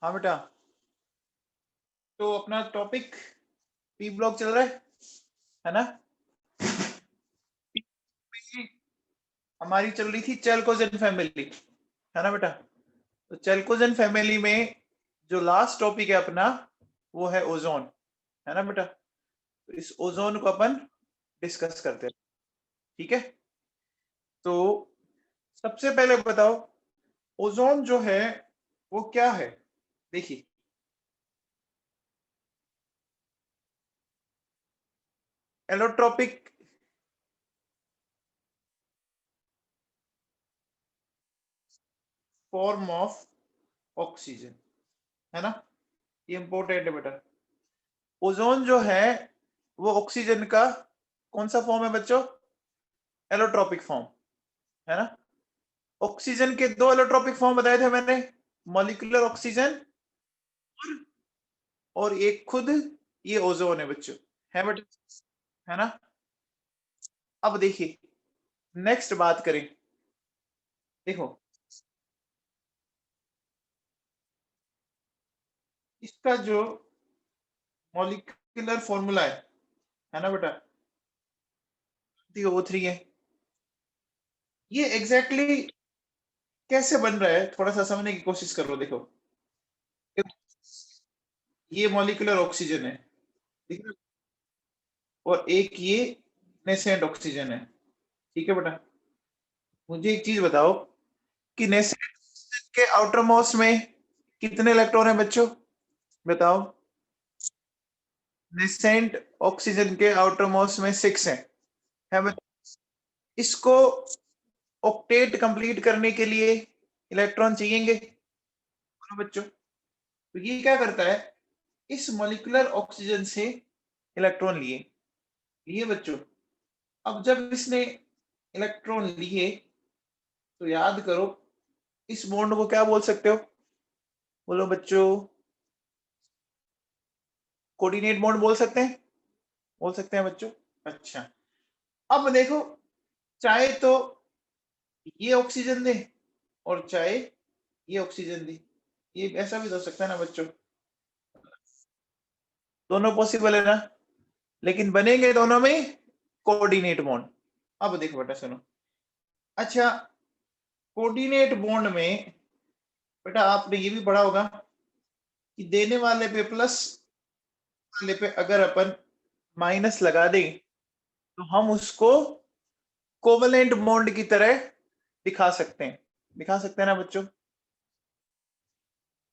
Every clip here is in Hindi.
हाँ बेटा, तो अपना टॉपिक पी ब्लॉक चल रहा है ना। हमारी चल रही थी चेल्कोजेन फैमिली, है ना बेटा। तो चेल्कोजेन फैमिली में जो लास्ट टॉपिक है अपना वो है ओजोन, है ना बेटा। तो इस ओजोन को अपन डिस्कस करते हैं, ठीक है। तो सबसे पहले बताओ, ओजोन जो है वो क्या है। देखिए, एलोट्रोपिक फॉर्म ऑफ ऑक्सीजन, है ना। ये इंपॉर्टेंट है बेटा। ओजोन जो है वो ऑक्सीजन का कौन सा फॉर्म है बच्चों? एलोट्रोपिक फॉर्म, है ना। ऑक्सीजन के दो एलोट्रोपिक फॉर्म बताए थे मैंने, मॉलिक्यूलर ऑक्सीजन और एक खुद ये ओजोन है बच्चों, है बेटा, है ना। अब देखिए, नेक्स्ट बात करें। देखो, इसका जो मॉलिक्यूलर फॉर्मूला है ना बेटा, O3 है। ये एग्जैक्टली exactly कैसे बन रहा है थोड़ा सा समझने की कोशिश करो। देखो, ये मॉलिक्यूलर ऑक्सीजन है, ठीक है, और एक ये नेसेंट ऑक्सीजन है, ठीक है बेटा। मुझे एक चीज बताओ कि नेसेंट के आउटर मोस्ट में कितने इलेक्ट्रॉन है बच्चों? बताओ। नेसेंट ऑक्सीजन के आउटर मोस्ट में 6 है बच्चों। इसको ऑक्टेट कंप्लीट करने के लिए इलेक्ट्रॉन चाहिएंगे, बोलो बच्चों। तो ये क्या करता है, इस मॉलिक्यूलर ऑक्सीजन से इलेक्ट्रॉन लिए लिए बच्चों। अब जब इसने इलेक्ट्रॉन लिए तो याद करो, इस बॉन्ड को क्या बोल सकते हो? बोलो बच्चों। कोऑर्डिनेट बॉन्ड बोल सकते हैं, बोल सकते हैं बच्चों। अच्छा, अब देखो, चाहे तो ये ऑक्सीजन दे और चाहे ये ऑक्सीजन दे, ये ऐसा भी तो हो सकता है ना बच्चों। दोनों पॉसिबल है ना, लेकिन बनेंगे दोनों में कोऑर्डिनेट बॉन्ड। अब देखो बेटा सुनो। अच्छा, कोऑर्डिनेट बॉन्ड में बेटा आपने ये भी पढ़ा होगा कि देने वाले पे प्लस, वाले पे अगर अपन माइनस लगा दें तो हम उसको कोवलेंट बॉन्ड की तरह दिखा सकते हैं। दिखा सकते हैं ना बच्चों,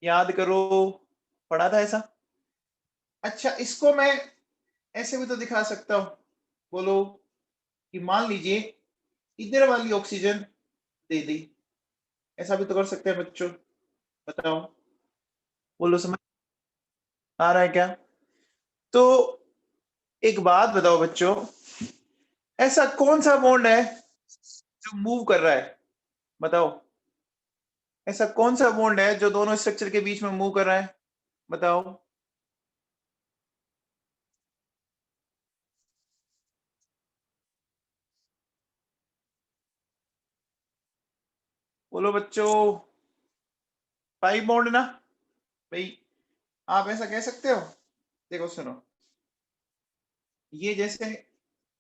याद करो, पढ़ा था ऐसा। अच्छा, इसको मैं ऐसे भी तो दिखा सकता हूं, बोलो कि मान लीजिए इधर वाली ऑक्सीजन दे दी, ऐसा भी तो कर सकते हैं बच्चों। बताओ, बोलो, समझ आ रहा है क्या? तो एक बात बताओ बच्चों, ऐसा कौन सा बॉन्ड है जो मूव कर रहा है? बताओ, ऐसा कौन सा बॉन्ड है जो दोनों स्ट्रक्चर के बीच में मूव कर रहा है? बताओ। बोलो बच्चों, पाई बॉन्ड ना भाई। आप ऐसा कह सकते हो। देखो सुनो, ये जैसे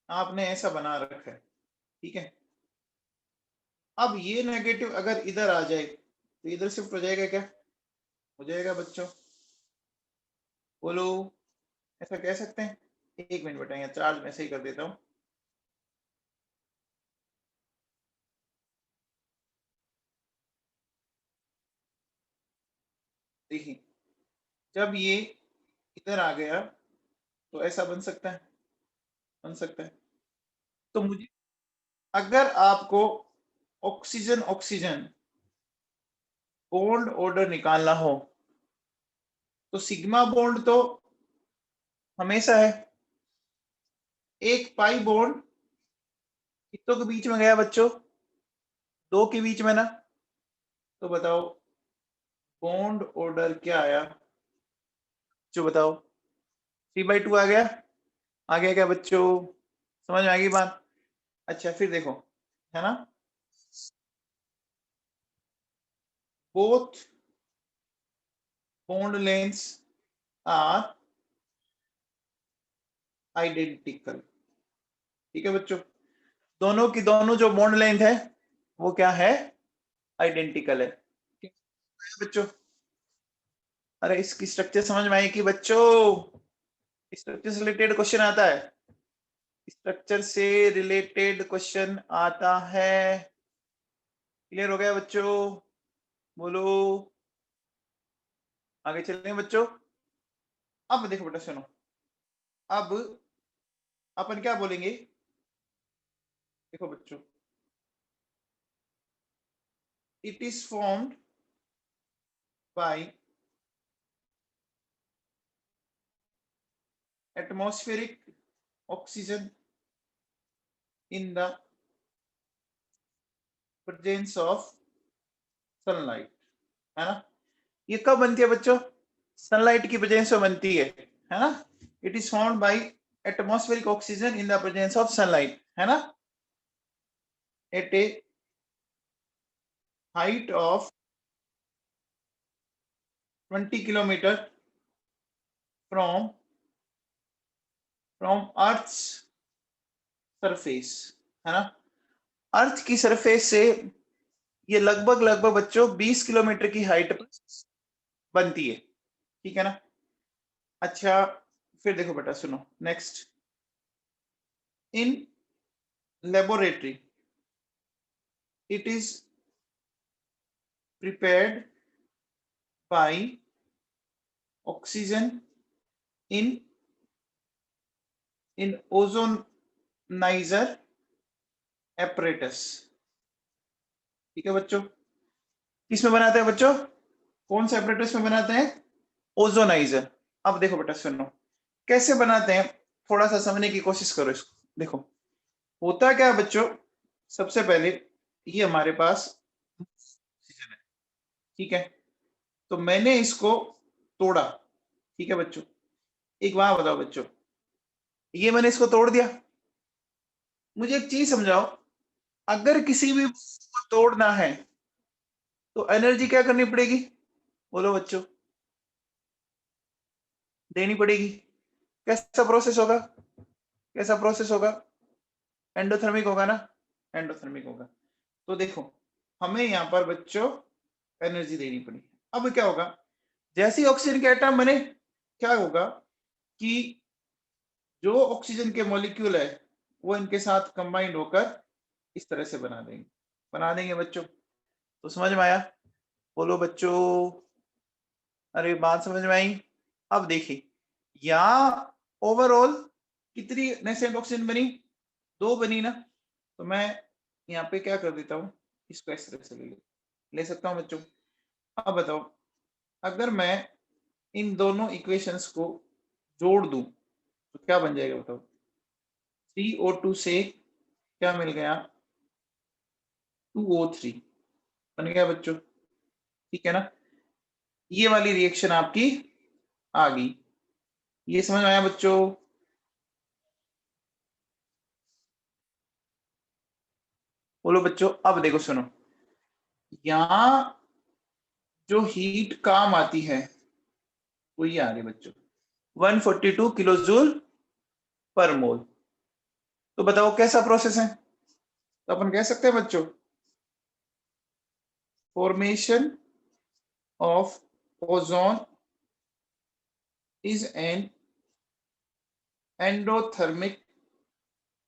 आपने ऐसा बना रखा है, ठीक है। अब ये नेगेटिव अगर इधर आ जाए तो इधर शिफ्ट हो जाएगा क्या? हो जाएगा बच्चों, बोलो। ऐसा कह सकते हैं। एक मिनट बेटा, यहाँ चार्ज में से ही कर देता हूँ। देखिए, जब ये इधर आ गया तो ऐसा बन सकता है, बन सकता है। तो मुझे, अगर आपको ऑक्सीजन ऑक्सीजन बॉन्ड ऑर्डर निकालना हो तो सिग्मा बॉन्ड तो हमेशा है। एक पाई बॉन्ड कितनों के बीच में गया बच्चों? दो के बीच में ना। तो बताओ, बॉन्ड ऑर्डर क्या आया जो? बताओ, 3/2 आ गया। आ गया क्या बच्चों? समझ में आ गई बात? अच्छा, फिर देखो, है ना, both bond lengths are identical। ठीक है बच्चों, दोनों की दोनों जो बॉन्ड लेंथ है वो क्या है, आइडेंटिकल है। बच्चों अरे इसकी स्ट्रक्चर समझ में आई कि बच्चों, स्ट्रक्चर से रिलेटेड क्वेश्चन आता है, स्ट्रक्चर से रिलेटेड क्वेश्चन आता है। क्लियर हो गया बच्चों, बोलो, आगे चलते हैं बच्चों। अब देखो बेटा सुनो, अब अपन क्या बोलेंगे, देखो बच्चों, it is formed by atmospheric oxygen in the presence of sunlight, है ना। ये कब बनती है बच्चों, सनलाइट की प्रेजेंस में बनती है ना। It is found by atmospheric oxygen in the presence of sunlight, है ना, at a height of 20 kilometre from earth surface, है ना। अर्थ की सरफेस से ये लगभग बच्चों 20 किलोमीटर की हाइट पर बनती है, ठीक है ना। अच्छा फिर देखो बेटा सुनो, next, in laboratory it is prepared by oxygen in ozonizer apparatus, ठीक है बच्चों। किसमें बनाते हैं बच्चों, कौन से apparatus में बनाते हैं, ओजोनाइजर। अब देखो बेटा सुनो, कैसे बनाते हैं, थोड़ा सा समझने की कोशिश करो इसको। देखो होता क्या है बच्चों, सबसे पहले ये हमारे पास ऑक्सीजन है, ठीक है, तो मैंने इसको तोड़ा, ठीक है बच्चों। एक बात बताओ बच्चों, ये मैंने इसको तोड़ दिया, मुझे एक चीज समझाओ, अगर किसी भी को तोड़ना है तो एनर्जी क्या करनी पड़ेगी, बोलो बच्चों, देनी पड़ेगी। कैसा प्रोसेस होगा, कैसा प्रोसेस होगा, एंडोथर्मिक होगा ना, एंडोथर्मिक होगा। तो देखो हमें यहाँ पर बच्चों एनर्जी देनी पड़ी। अब क्या होगा, जैसे ही ऑक्सीजन के एटम बने, क्या होगा कि जो ऑक्सीजन के मॉलिक्यूल है वो इनके साथ कंबाइंड होकर इस तरह से बना देंगे बच्चों। तो समझ में आया, बोलो बच्चों, अरे बात समझ में आई। अब देखिए यहाँ ओवरऑल कितनी नेसेंट ऑक्सीजन बनी, 2 बनी ना। तो मैं यहाँ पे क्या कर देता हूँ, इसको इस तरह से ले सकता हूँ बच्चों। अब बताओ, अगर मैं इन दोनों इक्वेशंस को जोड़ दूं तो क्या बन जाएगा बताओ, CO2 से क्या मिल गया, 2O3 बन गया बच्चों, ठीक है ना। ये वाली रिएक्शन आपकी आ गई, ये समझ में आया बच्चों। बोलो बच्चों, अब देखो सुनो, यहां जो हीट काम आती है वो ये आ रही बच्चों, 142 किलो जूल पर मोल। तो बताओ कैसा प्रोसेस है, तो अपन कह सकते हैं बच्चों, formation of ozone is an endothermic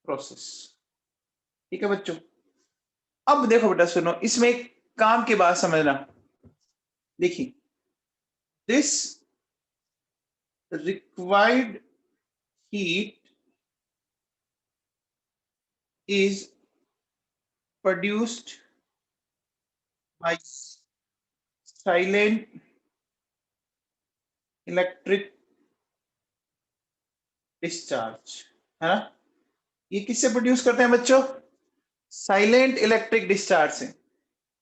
process, ठीक है बच्चों। अब देखो बेटा सुनो, इसमें एक काम की बात समझना, देखिए, this required heat is produced by silent electric discharge, है ना। ये किससे प्रोड्यूस करते हैं बच्चों, साइलेंट इलेक्ट्रिक डिस्चार्ज से।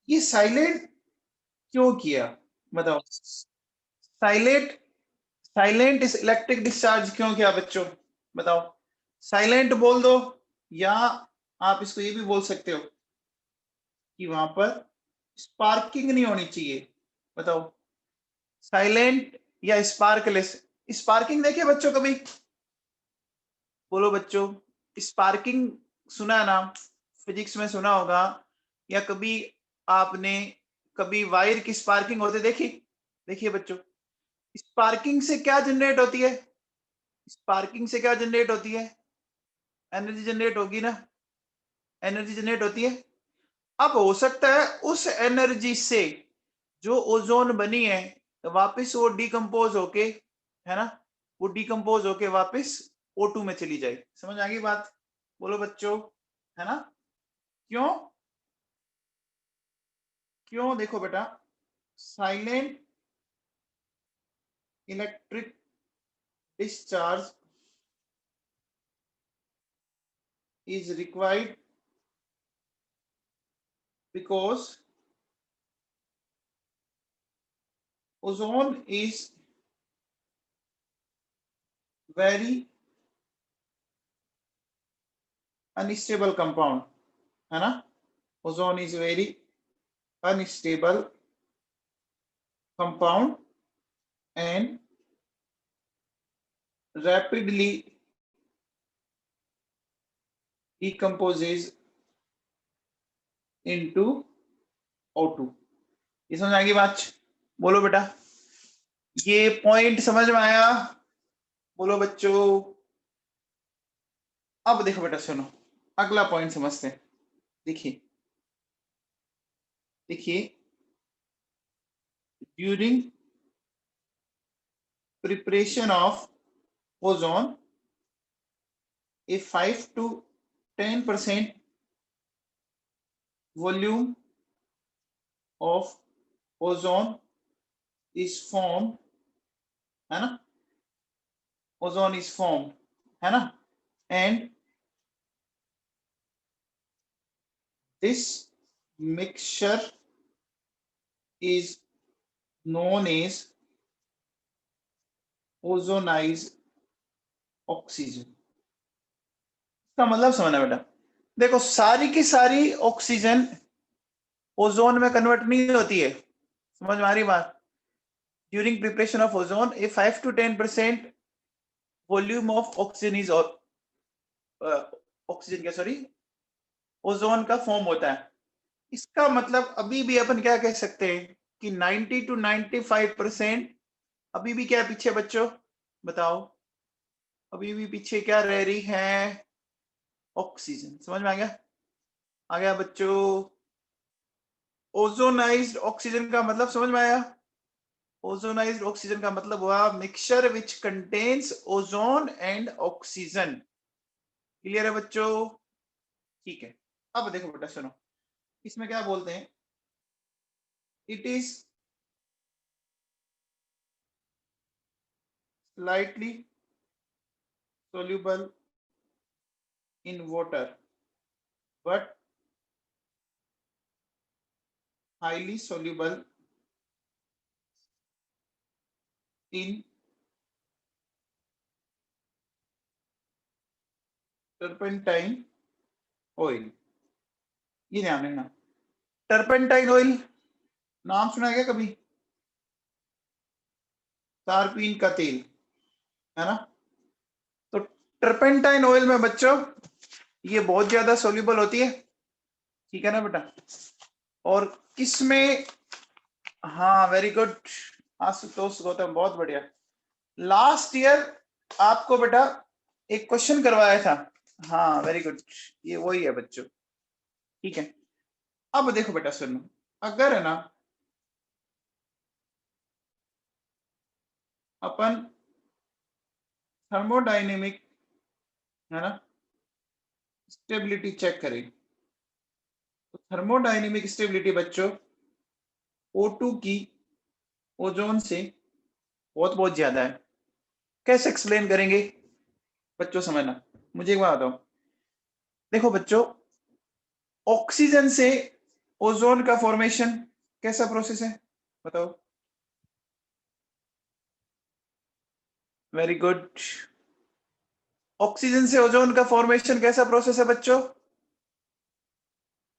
ये साइलेंट क्यों किया बताओ, साइलेंट साइलेंट इस इलेक्ट्रिक डिस्चार्ज क्यों किया बच्चों, बताओ। साइलेंट बोल दो, या आप इसको ये भी बोल सकते हो कि वहां पर स्पार्किंग नहीं होनी चाहिए, बताओ। साइलेंट या स्पार्कलेस? स्पार्किंग देखिए बच्चों कभी? बोलो बच्चों, स्पार्किंग सुना है नाम? फिजिक्स में सुना होगा, या कभी आपने कभी वायर की स्पार्किंग होते देखी? देखिए बच्चों, स्पार्किंग से क्या जनरेट होती है? स्पार्किंग से क्या जनरेट होती है? एनर्जी जनरेट होगी ना, एनर्जी जनरेट होती है। अब हो सकता है उस एनर्जी से जो ओजोन बनी है वापस वो डिकम्पोज होके, है ना, वो डिकम्पोज होके वापस O2 में चली जाए। समझ आ गई बात? बोलो बच्चों, है ना? क्यों? क्यों? देखो बेटा, silent electric discharge is required because ozone is very unstable compound, है ना? Ozone is very unstable compound and rapidly decomposes into O2। ये समझ आएगी बात? बोलो बेटा, ये पॉइंट समझ में आया? बोलो बच्चों। अब देखो बेटा, सुनो, अगला पॉइंट समझते हैं। देखिए देखिए, during preparation of ozone, a 5 to 10% volume of ozone is formed, है ना? Ozone is formed, है ना? And this mixture is known as ozonized oxygen। इसका मतलब समझना बेटा, देखो सारी की सारी ऑक्सीजन ओजोन में कन्वर्ट नहीं होती है। समझ में आ रही बात? During preparation of ozone A 5 to 10% volume of oxygen is oxygen क्या सॉरी ओजोन का फॉर्म होता है। इसका मतलब अभी भी अपन क्या कह सकते हैं कि 90 to 95% अभी भी क्या पीछे बच्चों? बताओ, अभी भी पीछे क्या रह रही है? ऑक्सीजन। समझ में आ गया? आ गया बच्चों? ओजोनाइज्ड ऑक्सीजन का मतलब समझ में आया? ओजोनाइज्ड ऑक्सीजन का मतलब हुआ mixture which contains ozone and oxygen. Clear है बच्चों? ठीक है। अब देखो बेटा, सुनो, इसमें क्या बोलते हैं? It is slightly soluble in water but highly soluble in turpentine oil। ये ध्यान रखना, टर्पेंटाइन ऑयल नाम सुना है क्या कभी? तारपीन का तेल, है ना? तो टर्पेंटाइन ऑयल में बच्चों ये बहुत ज्यादा सोल्यूबल होती है, ठीक है ना बेटा? और किसमें? हाँ, वेरी गुड आशुतोष गौतम, बहुत बढ़िया। लास्ट ईयर आपको बेटा एक क्वेश्चन करवाया था। हाँ वेरी गुड, ये वही है बच्चों, ठीक है। अब देखो बेटा, सुनो, अगर है ना अपन थर्मोडायनेमिक, है ना, स्टेबिलिटी चेक करें, तो थर्मोडायनेमिक स्टेबिलिटी बच्चों O2 की ओजोन से बहुत बहुत ज्यादा है। कैसे एक्सप्लेन करेंगे बच्चों? समझना, मुझे एक बात बताओ। देखो बच्चों, ऑक्सीजन से ओजोन का फॉर्मेशन कैसा प्रोसेस है? बताओ। Very good. ऑक्सीजन से ओजोन का फॉर्मेशन कैसा प्रोसेस है बच्चों?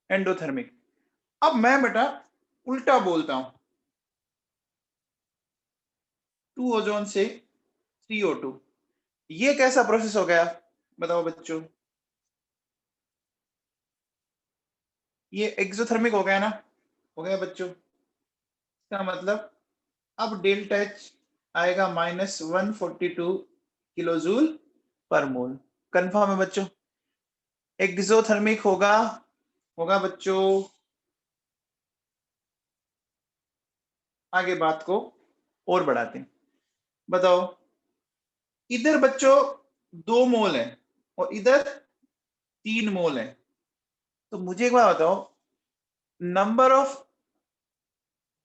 एंडोथर्मिक। अब मैं बेटा उल्टा बोलता हूं, 2 ओजोन से 3 O2। ये कैसा प्रोसेस हो गया बताओ बच्चों? ये एक्सोथर्मिक हो गया ना? हो गया बच्चों? इसका मतलब अब डेल्टा एच आएगा -142 किलोजूल पर मोल। कंफर्म है बच्चों? एक्सोथर्मिक होगा बच्चों। आगे बात को और बढ़ाते हैं। बताओ, इधर बच्चों 2 मोल है और इधर 3 मोल है, तो मुझे एक बात बताओ, नंबर ऑफ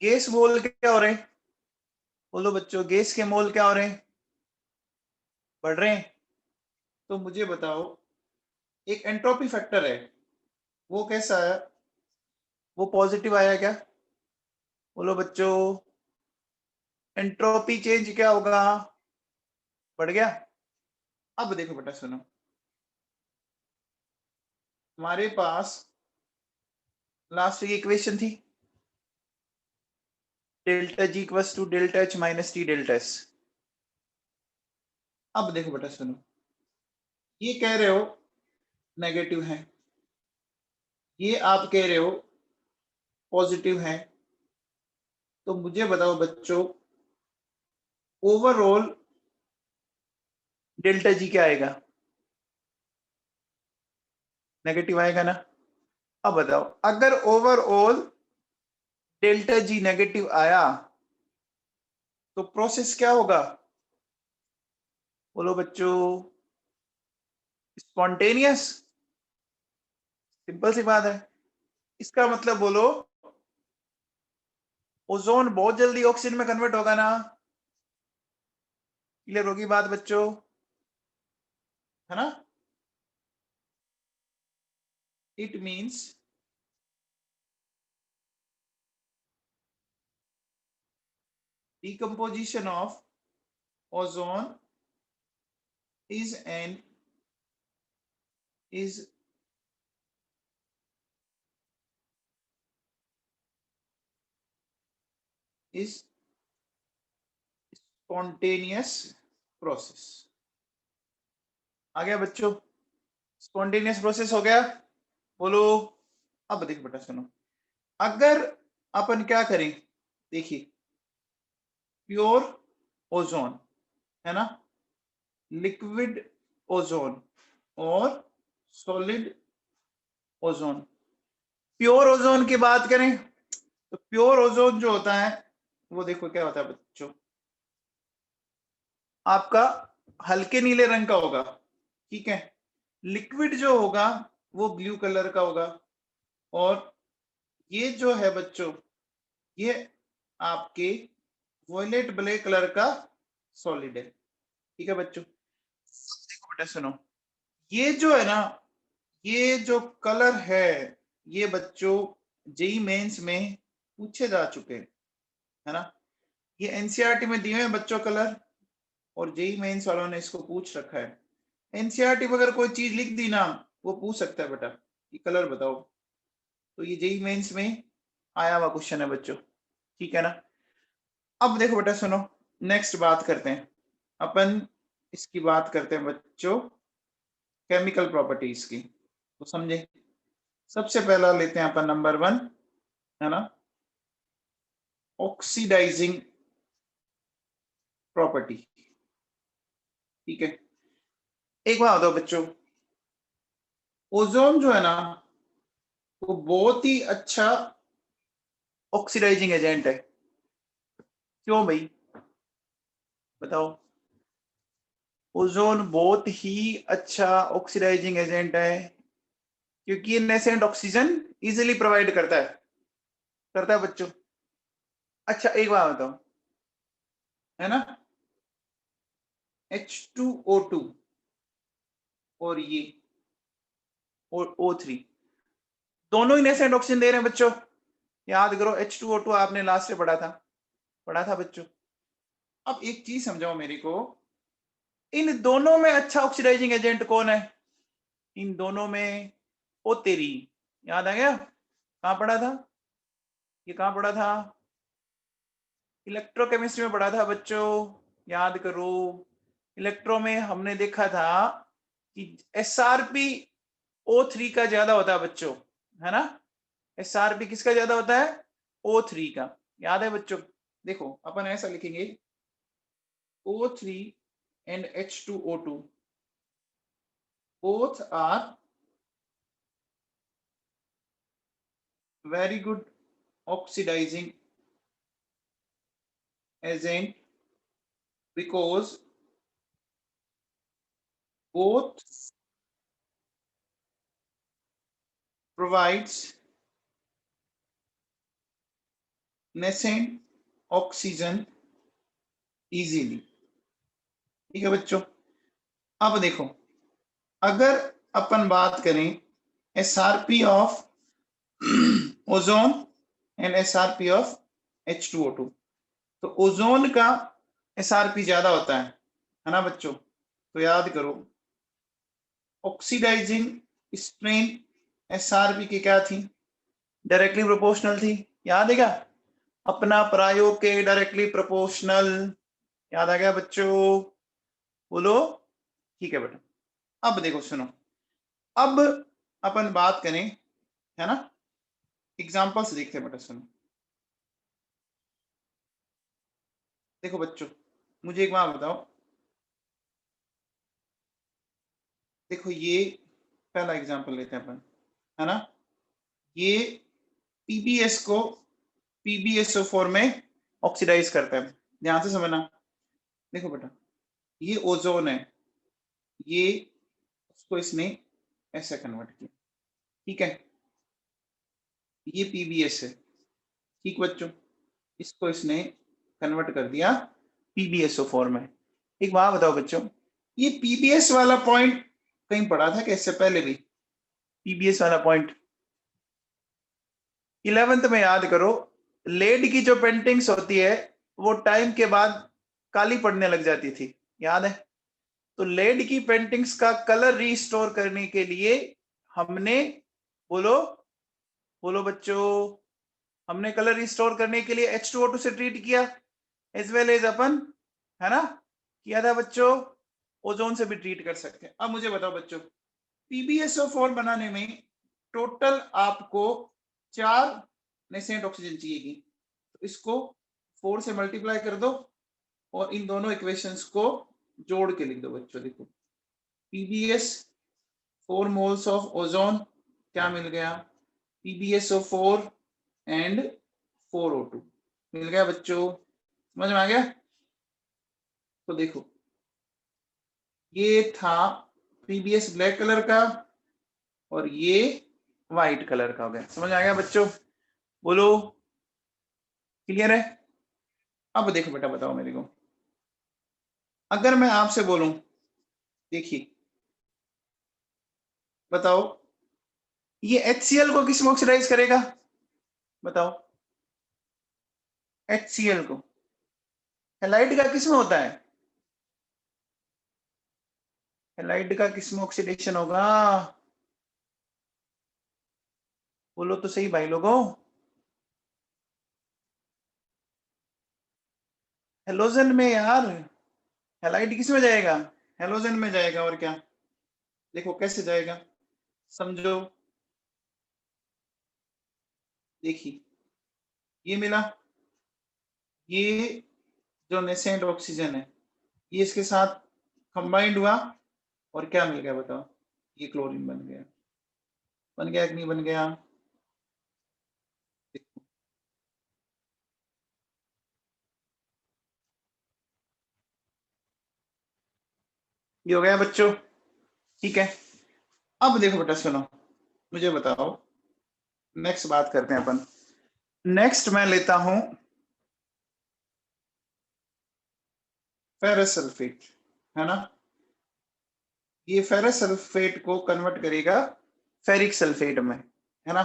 गैस मोल क्या हो रहे हैं? बोलो बच्चों, गैस के मोल क्या हो रहे हैं? बढ़ रहे हैं। तो मुझे बताओ, एक एंट्रोपी फैक्टर है, वो कैसा आया? वो पॉजिटिव आया क्या? बोलो बच्चों, एंट्रोपी चेंज क्या होगा? बढ़ गया। अब देखो बेटा, सुनो, हमारे पास लास्ट की इक्वेशन थी delta G equals to delta H minus T delta S. अब देखो बेटा, सुनो, ये कह रहे हो नेगेटिव है, ये आप कह रहे हो पॉजिटिव है, तो मुझे बताओ बच्चों, ओवरऑल डेल्टा जी क्या आएगा? नेगेटिव आएगा ना? अब बताओ, अगर ओवरऑल डेल्टा जी नेगेटिव आया तो प्रोसेस क्या होगा? बोलो बच्चों, स्पॉन्टेनियस। सिंपल सी बात है। इसका मतलब बोलो, ओजोन बहुत जल्दी ऑक्सीजन में कन्वर्ट होगा ना? क्लियर होगी बात बच्चों? है ना? It means decomposition of ozone is spontaneous process। आ गया बच्चों? स्पॉन्टेनियस प्रोसेस हो गया। बोलो। अब देखो बेटा, सुनो, अगर अपन क्या करें, देखिए, प्योर ओजोन है ना, लिक्विड ओजोन और सॉलिड ओजोन। प्योर ओजोन की बात करें तो प्योर ओजोन जो होता है वो देखो क्या होता है बच्चों, आपका हल्के नीले रंग का होगा, ठीक है। लिक्विड जो होगा वो ब्लू कलर का होगा, और ये जो है बच्चों, ये आपके वॉयलेट ब्लैक कलर का सॉलिड है, ठीक है बच्चों। देखो बेटा, सुनो, ये जो है ना, ये जो कलर है, ये बच्चों जेई मेंस में पूछे जा चुके हैं, है ना। ये एनसीईआरटी में दिए हैं बच्चों कलर, और जेई मेंस वालों ने इसको पूछ रखा है। एनसीईआरटी में अगर कोई चीज लिख दी ना, वो पूछ सकता है बेटा ये कलर बताओ, तो ये जेई मेंस में आया हुआ क्वेश्चन है बच्चों, ठीक है ना। अब देखो बेटा, सुनो, नेक्स्ट बात करते हैं अपन, इसकी बात करते हैं बच्चों केमिकल प्रॉपर्टीज की, तो समझे। सबसे पहला लेते हैं अपन नंबर 1, है ना, ऑक्सीडाइजिंग प्रॉपर्टी, ठीक है। एक बात बताओ बच्चों, ओजोन जो है ना, वो बहुत ही अच्छा ऑक्सीडाइजिंग एजेंट है। क्यों भाई बताओ? ओजोन बहुत ही अच्छा ऑक्सीडाइजिंग एजेंट है क्योंकि ये नेसेंट ऑक्सीजन इजीली प्रोवाइड करता है बच्चों। अच्छा एक बात बताओ, है ना, H2O2 और ये और O3 दोनों ही नेसेंट ऑक्सीजन दे रहे हैं बच्चों। याद करो, H2O2 आपने लास्ट से पढ़ा था बच्चों। अब एक चीज समझाओ मेरे को, इन दोनों में अच्छा ऑक्सीडाइजिंग एजेंट कौन है? इन दोनों में ओ तेरी, याद आ गया? कहां पढ़ा था ये? कहां पढ़ा था? इलेक्ट्रोकेमिस्ट्री में पढ़ा था बच्चों। याद करो, इलेक्ट्रो में हमने देखा था कि SRP O3 का ज्यादा होता है बच्चों, है ना। SRP किसका ज्यादा होता है? O3 का। याद है बच्चों? देखो अपन ऐसा लिखेंगे, O3 and H2O2 both are very good oxidizing agent because both provides nascent oxygen easily। ठीक है बच्चों। अब देखो, अगर अपन बात करें SRP of ozone and SRP of H2O2, तो ओजोन का SRP ज्यादा होता है ना बच्चों। तो याद करो, ऑक्सीडाइजिंग स्ट्रेन SRP की क्या थी? डायरेक्टली प्रोपोर्शनल थी। याद है क्या? अपना प्रायोग के डायरेक्टली प्रोपोर्शनल। याद आ गया बच्चों? बोलो। ठीक है बेटा। अब देखो सुनो, अब अपन बात करें, है ना, एग्जांपल्स देखते हैं बेटा। सुनो, देखो बच्चों, मुझे एक बात बताओ। देखो ये पहला एग्जांपल लेते हैं अपन, है ना। ये PbS को PbSO4 में ऑक्सीडाइज करता है। ध्यान से समझना। देखो बेटा, ये ओजोन है, ये उसको इसने ऐसे कन्वर्ट किया, ठीक है। ये PbS है, ठीक बच्चों, इसको इसने कन्वर्ट कर दिया PbSO4 में। एक बात बताओ बच्चों, ये PbS वाला पॉइंट कहीं पढ़ा था कि इससे पहले भी? PbS वाला पॉइंट 11th में याद करो, लेड की जो पेंटिंग्स होती है वो टाइम के बाद काली पड़ने लग जाती थी। याद है? तो लेड की पेंटिंग्स का कलर रिस्टोर करने के लिए हमने, बोलो बोलो बच्चों, हमने कलर रिस्टोर करने के लिए H2O2 से ट्रीट किया, एज वेल एज अपन, है ना, किया था बच्चों। ओजोन से भी ट्रीट कर सकते हैं। अब मुझे बताओ बच्चों, PbSO4 बनाने में टोटल आपको 4 नेसेंट ऑक्सीजन चाहिएगी। तो इसको 4 से मल्टीप्लाई कर दो और इन दोनों इक्वेशंस को जोड़ के लिख दो बच्चों। देखो, PbS 4 मोल्स ऑफ ओजोन, क्या मिल गया? PbSO4 एंड 4O2 मिल गया बच्चों। समझ में आ गया? तो देखो, ये था PbS ब्लैक कलर का और ये व्हाइट कलर का हो गया। समझ आ गया बच्चों? बोलो, क्लियर है? अब देखो बेटा, बताओ मेरे को, अगर मैं आपसे बोलूं, देखिए बताओ, ये HCl को किस में ऑक्सीडाइज करेगा? बताओ, HCl को हैलाइड का किस में होता है? हैलाइड का किस में ऑक्सीडेशन होगा? बोलो तो सही भाई लोगों। हेलोजन में यार। हैलाइड किस में जाएगा? हेलोजन में जाएगा, और क्या। देखो कैसे जाएगा, समझो। देखिए, ये मिला, ये जो नेसेंट ऑक्सीजन है ये इसके साथ कंबाइंड हुआ और क्या मिल गया बताओ? ये क्लोरीन बन गया। बन गया कि नहीं बन गया? ये हो गया बच्चों, ठीक है। अब देखो बेटा, सुनो, मुझे बताओ, नेक्स्ट बात करते हैं अपन। नेक्स्ट मैं लेता हूं फेरस सल्फेट, है ना। ये फेरस सल्फेट को कन्वर्ट करेगा फेरिक सल्फेट में, है ना।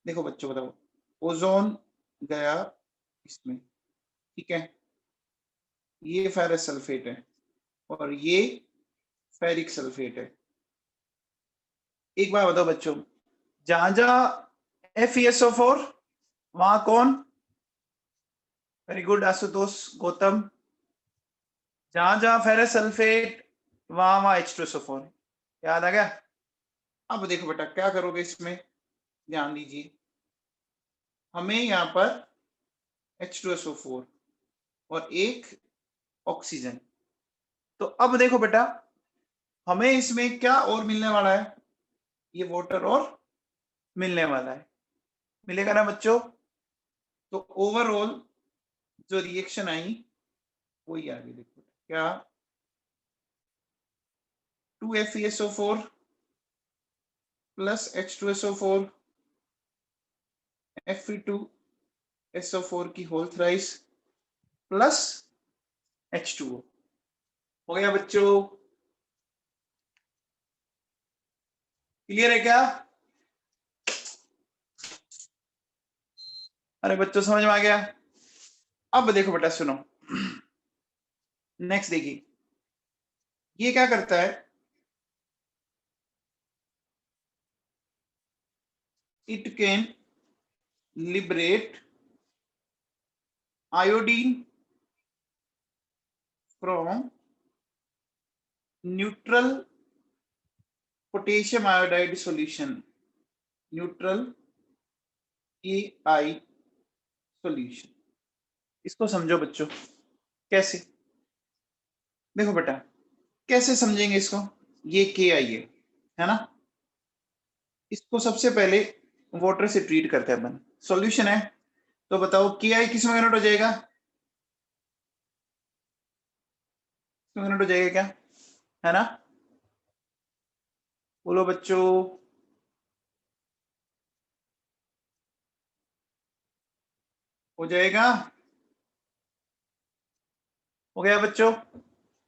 देखो बच्चों बताओ, ओजोन गया इसमें, ठीक है, ये फेरस सल्फेट है और ये फेरिक सल्फेट है। एक बार बताओ बच्चों, जहां जहां FeSO4 वहां कौन? Very good Ashutosh, Gautam. जहां जहां फेरस सल्फेट वहां H2SO4। याद आ गया? अब देखो बेटा क्या करोगे इसमें, ध्यान दीजिए। हमें यहाँ पर H2SO4 और एक ऑक्सीजन। तो अब देखो बेटा हमें इसमें क्या और मिलने वाला है, ये वाटर और मिलने वाला है, मिलेगा ना बच्चों? तो ओवरऑल जो रिएक्शन आई वही आ गई। देखो क्या, 2FeSO4 प्लस H2SO4 Fe2SO4 की होल थ्राइस प्लस H2O हो गया बच्चों। क्लियर है क्या? अरे बच्चों समझ में आ गया? अब देखो बेटा सुनो, नेक्स्ट देखिए, ये क्या करता है, it can liberate iodine from neutral potassium iodide solution, neutral AI solution. इसको समझो बच्चों कैसे, देखो बेटा कैसे समझेंगे इसको। ये KI है ना, इसको सबसे पहले वाटर से ट्रीट करते हैं अपन, सॉल्यूशन है। तो बताओ KI किस में कन्वर्ट हो जाएगा, किसमें कन्वर्ट हो जाएगा क्या, है ना? बोलो बच्चों। हो जाएगा, हो गया बच्चों,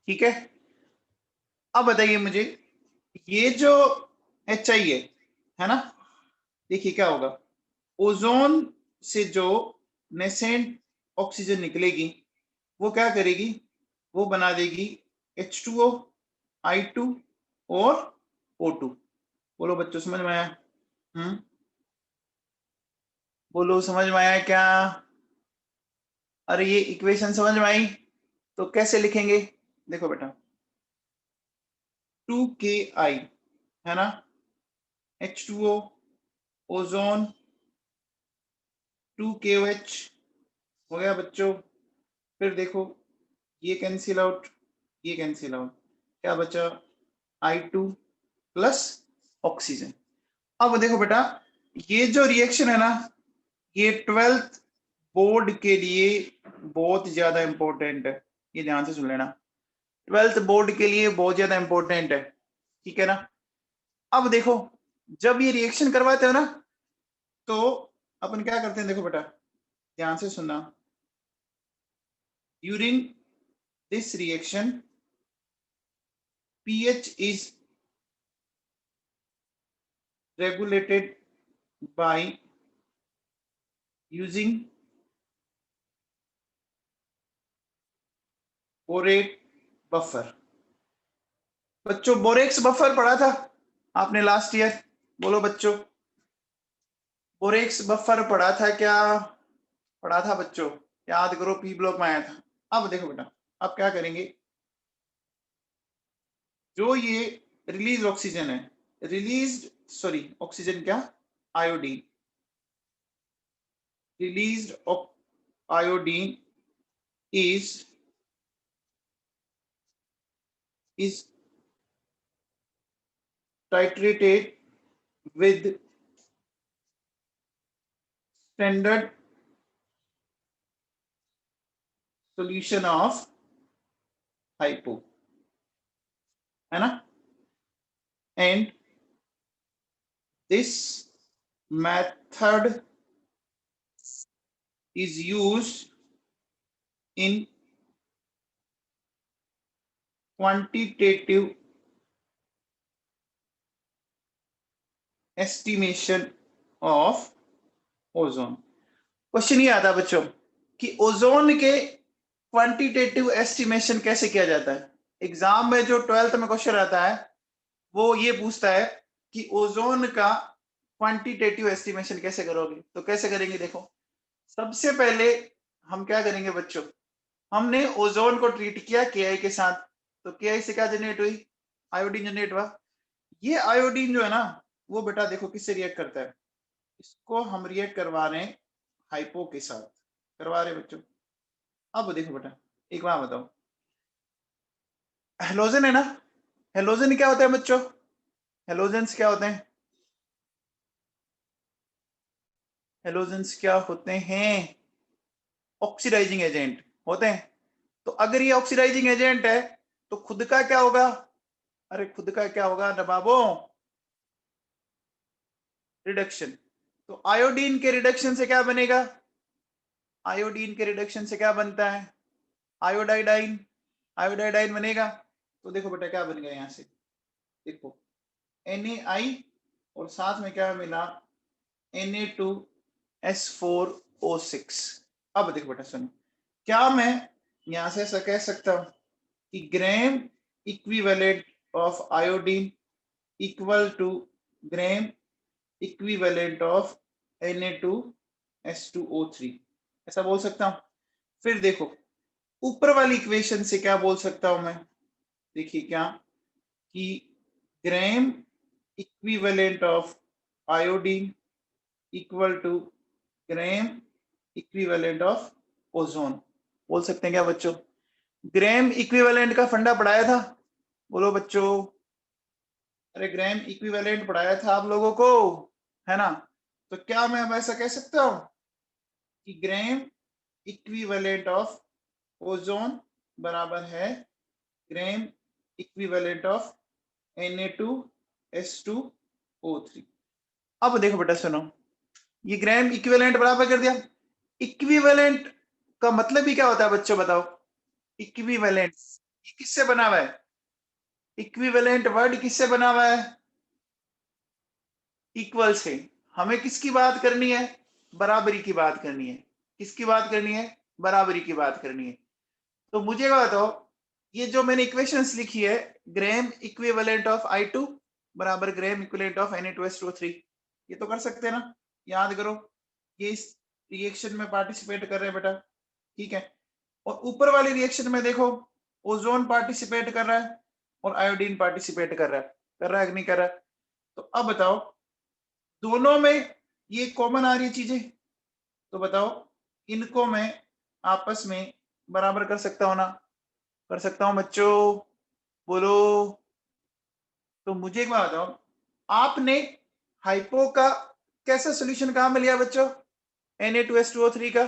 ठीक है। अब बताइए मुझे, ये जो HI है ना, देखिए क्या होगा, ओजोन से जो नेसेंट ऑक्सीजन निकलेगी वो क्या करेगी, वो बना देगी H2O, I2 और O2। बोलो बच्चों समझ में आया? बोलो समझ में आया क्या? अरे ये इक्वेशन समझ में आई? तो कैसे लिखेंगे, देखो बेटा 2KI है ना, H2O, ओजोन 2KOH हो गया बच्चों। फिर देखो ये कैंसिल आउट, ये कैंसिल आउट, क्या बचा, I2 प्लस ऑक्सीजन। अब देखो बेटा ये जो रिएक्शन है ना, ये 12th बोर्ड के लिए बहुत ज्यादा इंपॉर्टेंट है, ये ध्यान से सुन लेना, 12th बोर्ड के लिए बहुत ज्यादा इंपॉर्टेंट है, ठीक है ना? अब देखो जब ये रिएक्शन करवाते हो ना, तो अपन क्या करते हैं, देखो बेटा ध्यान से सुनना, during this reaction pH is regulated by using borate buffer. बच्चों बोरेक्स बफर पढ़ा था आपने लास्ट ईयर, बोलो बच्चों बोरेक्स बफर पढ़ा था क्या, पढ़ा था बच्चों? याद करो, P ब्लॉक में आया था। अब देखो बेटा अब क्या करेंगे, जो ये रिलीज ऑक्सीजन है, रिलीज सॉरी ऑक्सीजन क्या, iodine, released iodine is titrated with standard solution of hypo, है ना? And this method is used in quantitative estimation of ozone. Question ये आता है बच्चों कि ओजोन के क्वांटिटेटिव एस्टिमेशन कैसे किया जाता है। एग्जाम में जो 12th में क्वेश्चन आता है वो ये पूछता है कि ओजोन का क्वांटिटेटिव एस्टिमेशन कैसे करोगे। तो कैसे करेंगे, देखो सबसे पहले हम क्या करेंगे बच्चों, हमने ओजोन को ट्रीट किया Ki के साथ, तो Ki से क्या जनरेट हुई, आयोडीन जनरेट हुआ। ये आयोडीन जो है ना, वो बेटा देखो किससे रिएक्ट करता है, इसको हम रिएक्ट करवा रहे हैं हाइपो के साथ, करवा रहे बच्चों। अब देखो बेटा एक बात बताओ, हेलोजन है ना, हेलोजन क्या होता है बच्चों, हेलोजेंस क्या होते हैं, हेलोजेंस क्या होते हैं, ऑक्सीडाइजिंग एजेंट होते हैं। तो अगर ये ऑक्सीडाइजिंग एजेंट है तो खुद का क्या होगा, अरे खुद का क्या होगा नवाबों, रिडक्शन। तो आयोडीन के रिडक्शन से क्या बनेगा, आयोडीन के रिडक्शन से क्या बनता है, आयोडाइडाइन, आयोडाइडाइन बनेगा। तो देखो बेटा क्या बन गया यहां से, देखो NaI और साथ में क्या मिला, Na2S4O6। अब देखो बेटा सुनो, क्या मैं यहां से ऐसा कह सकता हूं कि gram equivalent of iodine equal to gram equivalent of Na2S2O3, ऐसा बोल सकता हूं। फिर देखो ऊपर वाली इक्वेशन से क्या बोल सकता हूं मैं, देखिए क्या कि gram equivalent of iodine equal to gram equivalent of ozone, बोल सकते हैं क्या बच्चों। ग्राम इक्विवेलेंट का फंडा पढ़ाया था, बोलो बच्चों, अरे ग्राम इक्विवेलेंट पढ़ाया था आप लोगों को, है ना। तो क्या मैं अब ऐसा कह सकता हूं कि ग्राम इक्विवेलेंट ऑफ ओजोन बराबर है ग्राम इक्विवेलेंट ऑफ Na2S2O3। अब देखो बेटा सुनो, ये ग्राम इक्विवेलेंट बराबर कर दिया। इक्विवेलेंट का मतलब ही क्या होता है बच्चों बताओ, इक्विवेलेंट ये किससे बना हुआ है, इक्विवेलेंट वर्ड किससे बना हुआ है, इक्वल से। हमें किसकी बात करनी है, बराबरी की बात करनी है, किसकी बात करनी है, बराबरी की बात करनी है। तो मुझे क्या बताओ, ये जो मैंने इक्वेशंस लिखी है, ग्राम इक्विवेलेंट ऑफ I2 बराबर ग्राम इक्विवेलेंट ऑफ Na2S2O3, ये तो कर सकते हैं ना, याद करो, ये इस रिएक्शन में पार्टिसिपेट कर रहे हैं बेटा, ठीक है। और ऊपर वाली रिएक्शन में देखो ओजोन पार्टिसिपेट कर रहा है और आयोडीन पार्टिसिपेट कर रहा है, कर रहा है कि नहीं कर रहा है। तो अब बताओ दोनों में ये कॉमन आ रही चीजें, तो बताओ इनको मैं आपस में बराबर कर सकता हूं ना, कर सकता हूं बच्चों, बोलो। तो मुझे एक बात बताओ, आपने हाइपो का कैसा सॉल्यूशन कहां में लिया बच्चों, Na2S2O3 का,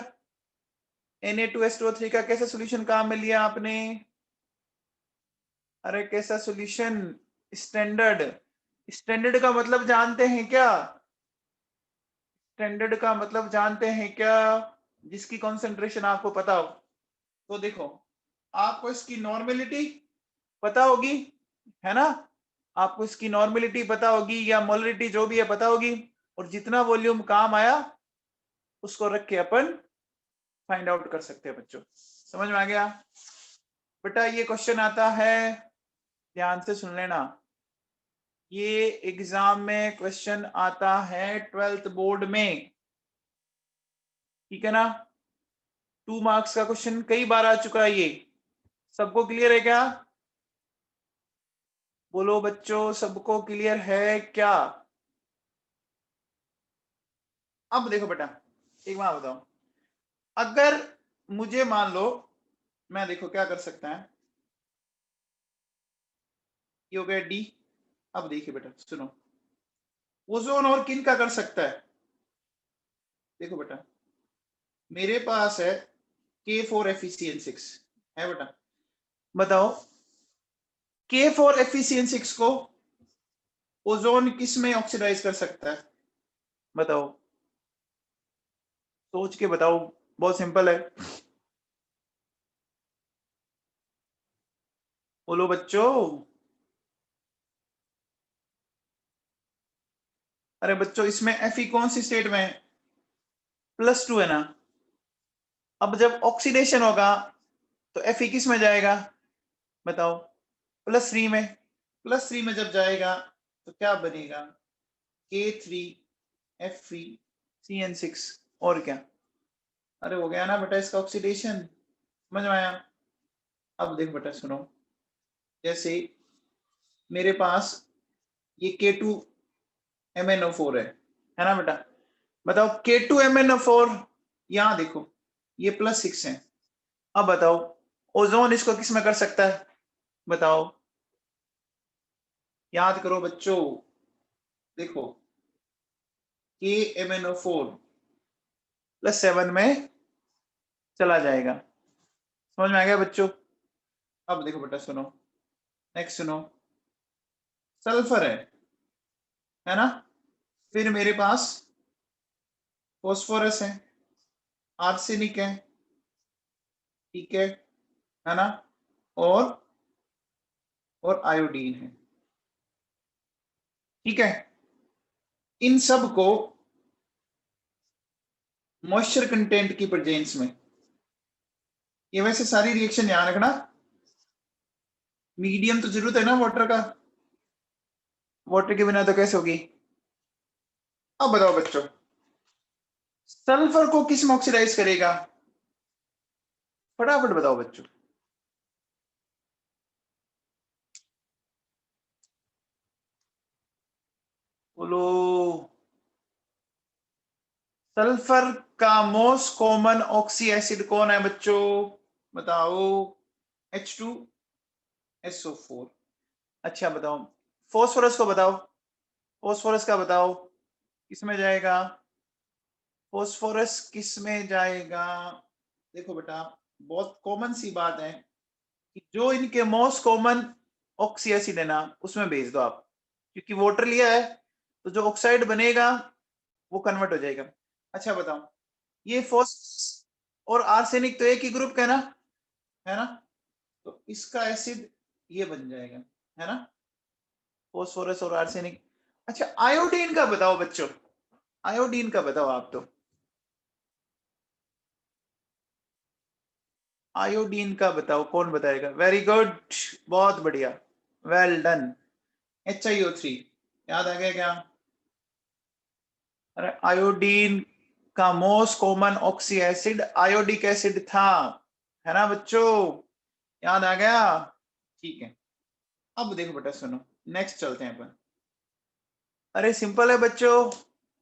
Na2S2O3 का कैसा सॉल्यूशन कहां में लिया आपने, अरे कैसा सॉल्यूशन, स्टैंडर्ड। स्टैंडर्ड का मतलब जानते हैं क्या, स्टैंडर्ड का मतलब जानते हैं क्या, जिसकी कॉन्सेंट्रेशन आपको पता हो। तो देखो आपको इसकी नॉर्मेलिटी पता होगी, है ना, आपको इसकी नॉर्मेलिटी पता होगी या मोलरिटी जो भी है पता होगी, और जितना वॉल्यूम काम आया उसको रख के अपन फाइंड आउट कर सकते हैं बच्चों। समझ में आ गया बेटा, ये क्वेश्चन आता है, ध्यान से सुन लेना, ये एग्जाम में क्वेश्चन आता है 12th बोर्ड में, ठीक है ना। 2 मार्क्स का क्वेश्चन कई बार आ चुका है ये, सबको क्लियर है क्या, बोलो बच्चों सबको क्लियर है क्या। अब देखो बेटा एक बात बताओ, अगर मुझे मान लो, मैं देखो क्या कर सकता है, ये हो गया डी। अब देखिए बेटा सुनो, ओजोन और किन का कर सकता है, देखो बेटा मेरे पास है K4FeCN6 है बेटा, बताओ K4FeCN6 को ओजोन किस में ऑक्सीडाइज कर सकता है, बताओ, सोच के बताओ, बहुत सिंपल है, बोलो बच्चों। अरे बच्चों इसमें Fe कौन सी स्टेट में है, +2 है ना। अब जब ऑक्सीडेशन होगा तो Fe किस में जाएगा, बताओ, +3 में, +3 में जब जाएगा तो क्या बनेगा, K3FeCN6, और क्या, अरे हो गया ना बेटा इसका ऑक्सीडेशन, समझ में आया? अब देख बेटा सुनो, जैसे मेरे पास ये K2MnO4 है ना बेटा? बताओ K2MnO4, यहां देखो ये +6 है। अब बताओ ओजोन इसको किस में कर सकता है? बताओ, याद करो बच्चों, देखो KMnO4 +7 में चला जाएगा। समझ में आ गया बच्चों? अब देखो बेटा सुनो, नेक्स्ट सुनो, सल्फर है ना? फिर मेरे पास फॉस्फोरस है, आर्सेनिक है, ठीक है ना? और आयोडीन है, ठीक है? इन सब को मॉइस्चर कंटेंट की प्रेजेंस में, ये वैसे सारी रिएक्शन ध्यान रखना, मीडियम तो जरूरत है ना वाटर का, वाटर के बिना तो कैसे होगी? अब बताओ बच्चों, सल्फर को किस में ऑक्सीडाइज करेगा? फटाफट बताओ बच्चों। बोलो। सल्फर का मोस्ट कॉमन ऑक्सी एसिड कौन है बच्चों? बताओ। H2SO4। अच्छा बताओ, फॉस्फोरस को बताओ, फॉस्फोरस का बताओ किसमें जाएगा? फॉस्फोरस किस में जाएगा? देखो बेटा, बहुत कॉमन सी बात है कि जो इनके मोस्ट कॉमन ऑक्सी एसिड है ना उसमें भेज दो आप, क्योंकि वाटर लिया है तो जो ऑक्साइड बनेगा वो कन्वर्ट हो जाएगा। अच्छा बताओ, ये फॉस्फोरस और आर्सेनिक तो एक ही ग्रुप का है ना? तो इसका एसिड ये बन जाएगा, है ना? फॉस्फोरस और आर्सेनिक। अच्छा आयोडीन का बताओ बच्चों, आयोडीन का बताओ आप तो, आयोडीन का बताओ, कौन बताएगा? वेरी गुड, बहुत बढ़िया, वेल डन। HiO3 याद आ गया क्या? अरे आयोडीन का most common oxy acid iodic acid था, है ना बच्चों? याद आ गया? ठीक है। अब देखो बेटा सुनो, नेक्स्ट चलते हैं अपन। अरे सिंपल है बच्चों,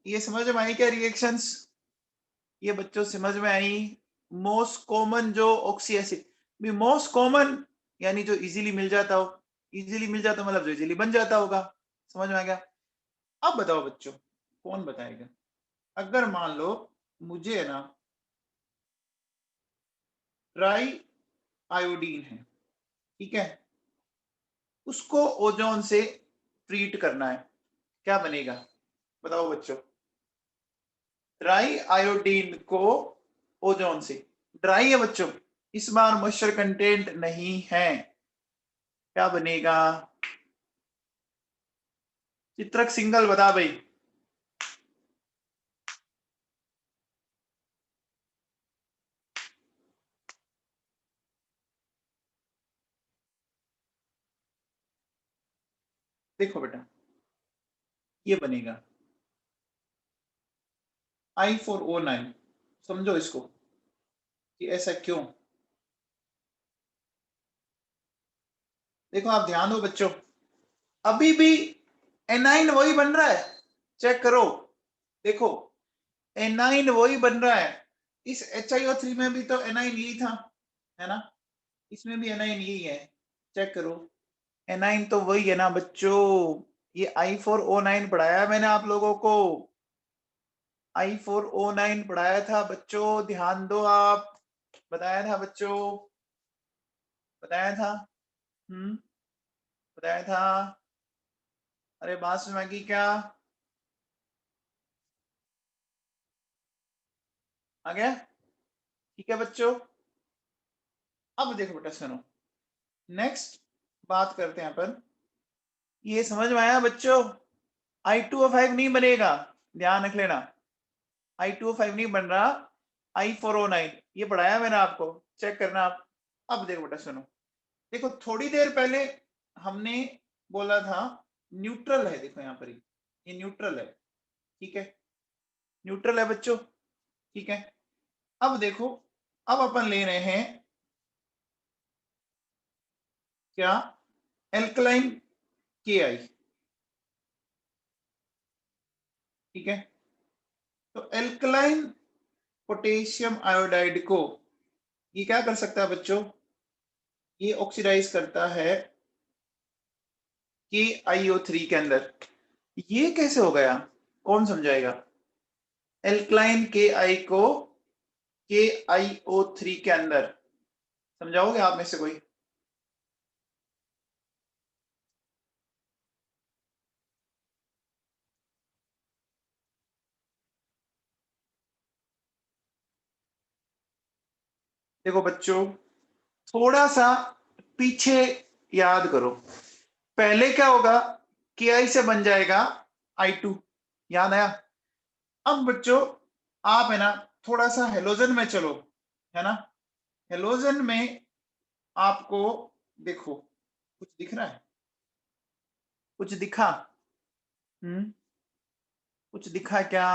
ये समझ में आई क्या रिएक्शंस? ये बच्चों समझ में आई? मोस्ट कॉमन जो ऑक्सी एसिड, मोस्ट कॉमन यानी जो इजीली मिल जाता हो, इजीली मिल जाता मतलब जो इजीली बन जाता होगा। समझ में आ गया? अब बताओ बच्चों, कौन बताएगा? अगर मान लो मुझे है ना ट्राई आयोडीन है, ठीक है, उसको ओजोन से ट्रीट करना है, क्या बनेगा? बताओ बच्चों, ड्राई आयोडीन को ओजोन से, ड्राई है बच्चों, इस बार मॉइस्चर कंटेंट नहीं है, क्या बनेगा? चित्रक सिंगल बता भाई। देखो बेटा, ये बनेगा I4O9। समझो इसको कि ऐसा क्यों। देखो आप ध्यान दो बच्चों, अभी भी एनाइन वही बन रहा है, चेक करो, देखो एनाइन वही बन रहा है, इस HiO3 में भी तो एनाइन यही था, है ना? इसमें भी एनाइन यही है, चेक करो, एनाइन तो वही है ना बच्चों। ये I4O9 पढ़ाया मैंने आप लोगों को, I4O9 पढ़ाया था बच्चों, ध्यान दो आप, बताया था बच्चों, बताया था। बताया था। अरे बात समझ की क्या? आ गया? ठीक है बच्चों। अब देखो बेटा सुनो, नेक्स्ट बात करते हैं अपन, ये समझ में आया बच्चों? I2O5 नहीं बनेगा, ध्यान रख लेना, I2O5 नहीं बन रहा, I4O9, ये पढ़ाया मैंने आपको, चेक करना आप। अब देखो बेटा सुनो, देखो थोड़ी देर पहले हमने बोला था न्यूट्रल है, देखो यहाँ पर ये न्यूट्रल है, ठीक है, न्यूट्रल है बच्चों, ठीक है। अब देखो, अब अपन ले रहे हैं क्या? एल्कलाइन KI, ठीक है। तो एल्कलाइन पोटेशियम आयोडाइड को ये क्या कर सकता है बच्चों? ये ऑक्सीडाइज करता है KiO3 के अंदर। ये कैसे हो गया, कौन समझाएगा? एल्कलाइन KI को KiO3 के अंदर, समझाओगे आप में से कोई? देखो बच्चों, थोड़ा सा पीछे याद करो। पहले क्या होगा? KI से बन जाएगा I2, याद आया? अब बच्चों आप है ना थोड़ा सा हेलोजन में चलो, है ना। हेलोजन में आपको देखो कुछ दिख रहा है, कुछ दिखा? कुछ दिखा क्या?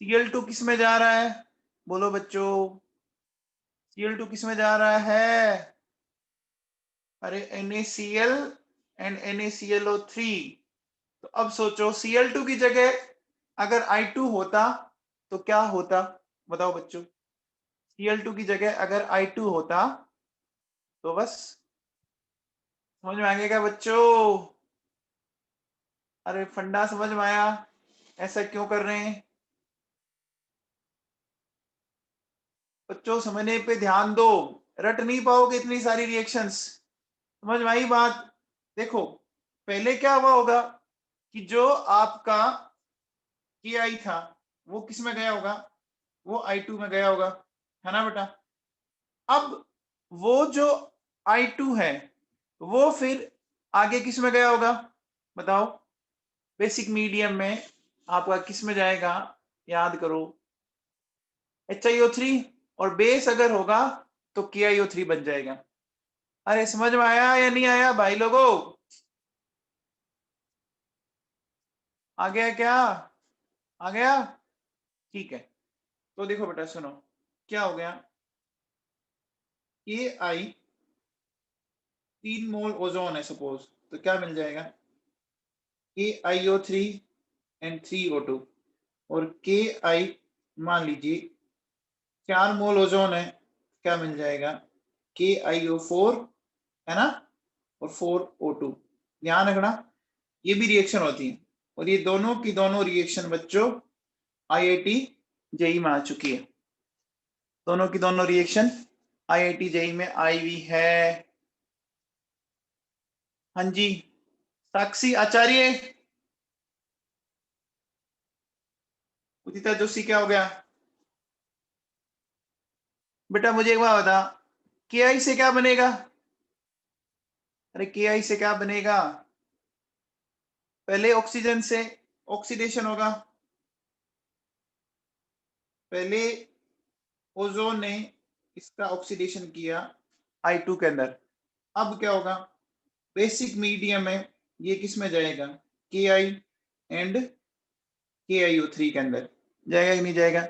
Cl2 किस में जा रहा है? बोलो बच्चों, Cl2 किस में जा रहा है? अरे NaCl एंड NaClO3। तो अब सोचो Cl2 की जगह अगर I2 होता तो क्या होता? बताओ बच्चों, Cl2 की जगह अगर I2 होता तो बस, समझ में आ गया क्या बच्चों? अरे फंडा समझ में आया? ऐसा क्यों कर रहे हैं बच्चों? समझने पे ध्यान दो, रट नहीं पाओगे इतनी सारी रिएक्शंस। समझ में आई बात? देखो पहले क्या हुआ होगा कि जो आपका KI था वो किस में गया होगा? वो I2 में गया होगा, है ना बेटा। अब वो जो I2 है वो फिर आगे किस में गया होगा? बताओ, बेसिक मीडियम में आपका किस में जाएगा? याद करो, HiO3। और बेस अगर होगा तो KiO3 बन जाएगा। अरे समझ में आया या नहीं आया भाई लोगों? आ गया क्या? आ गया? ठीक है। तो देखो बेटा सुनो, क्या हो गया? KI 3 मोल ओजोन है सपोज, तो क्या मिल जाएगा? KiO3 and 3O2। और KI मान लीजिए 4 मोल ओजोन है, क्या मिल जाएगा? KiO4, है ना, और 4O2। ध्यान रखना ये भी रिएक्शन होती है, और ये दोनों की दोनों रिएक्शन बच्चों IIT जेई में आ चुकी है। दोनों की दोनों रिएक्शन IIT जेई में आई हुई है। हाँ जी, साक्षी आचार्य, उदिता जोशी, क्या हो गया बेटा? मुझे एक बात बता, KI से क्या बनेगा? अरे KI से क्या बनेगा? पहले ऑक्सीजन से ऑक्सीडेशन होगा, पहले ओजोन ने इसका ऑक्सीडेशन किया I2 के अंदर। अब क्या होगा? बेसिक मीडियम में ये किस में जाएगा? KI एंड KiO3 के अंदर जाएगा कि नहीं जाएगा?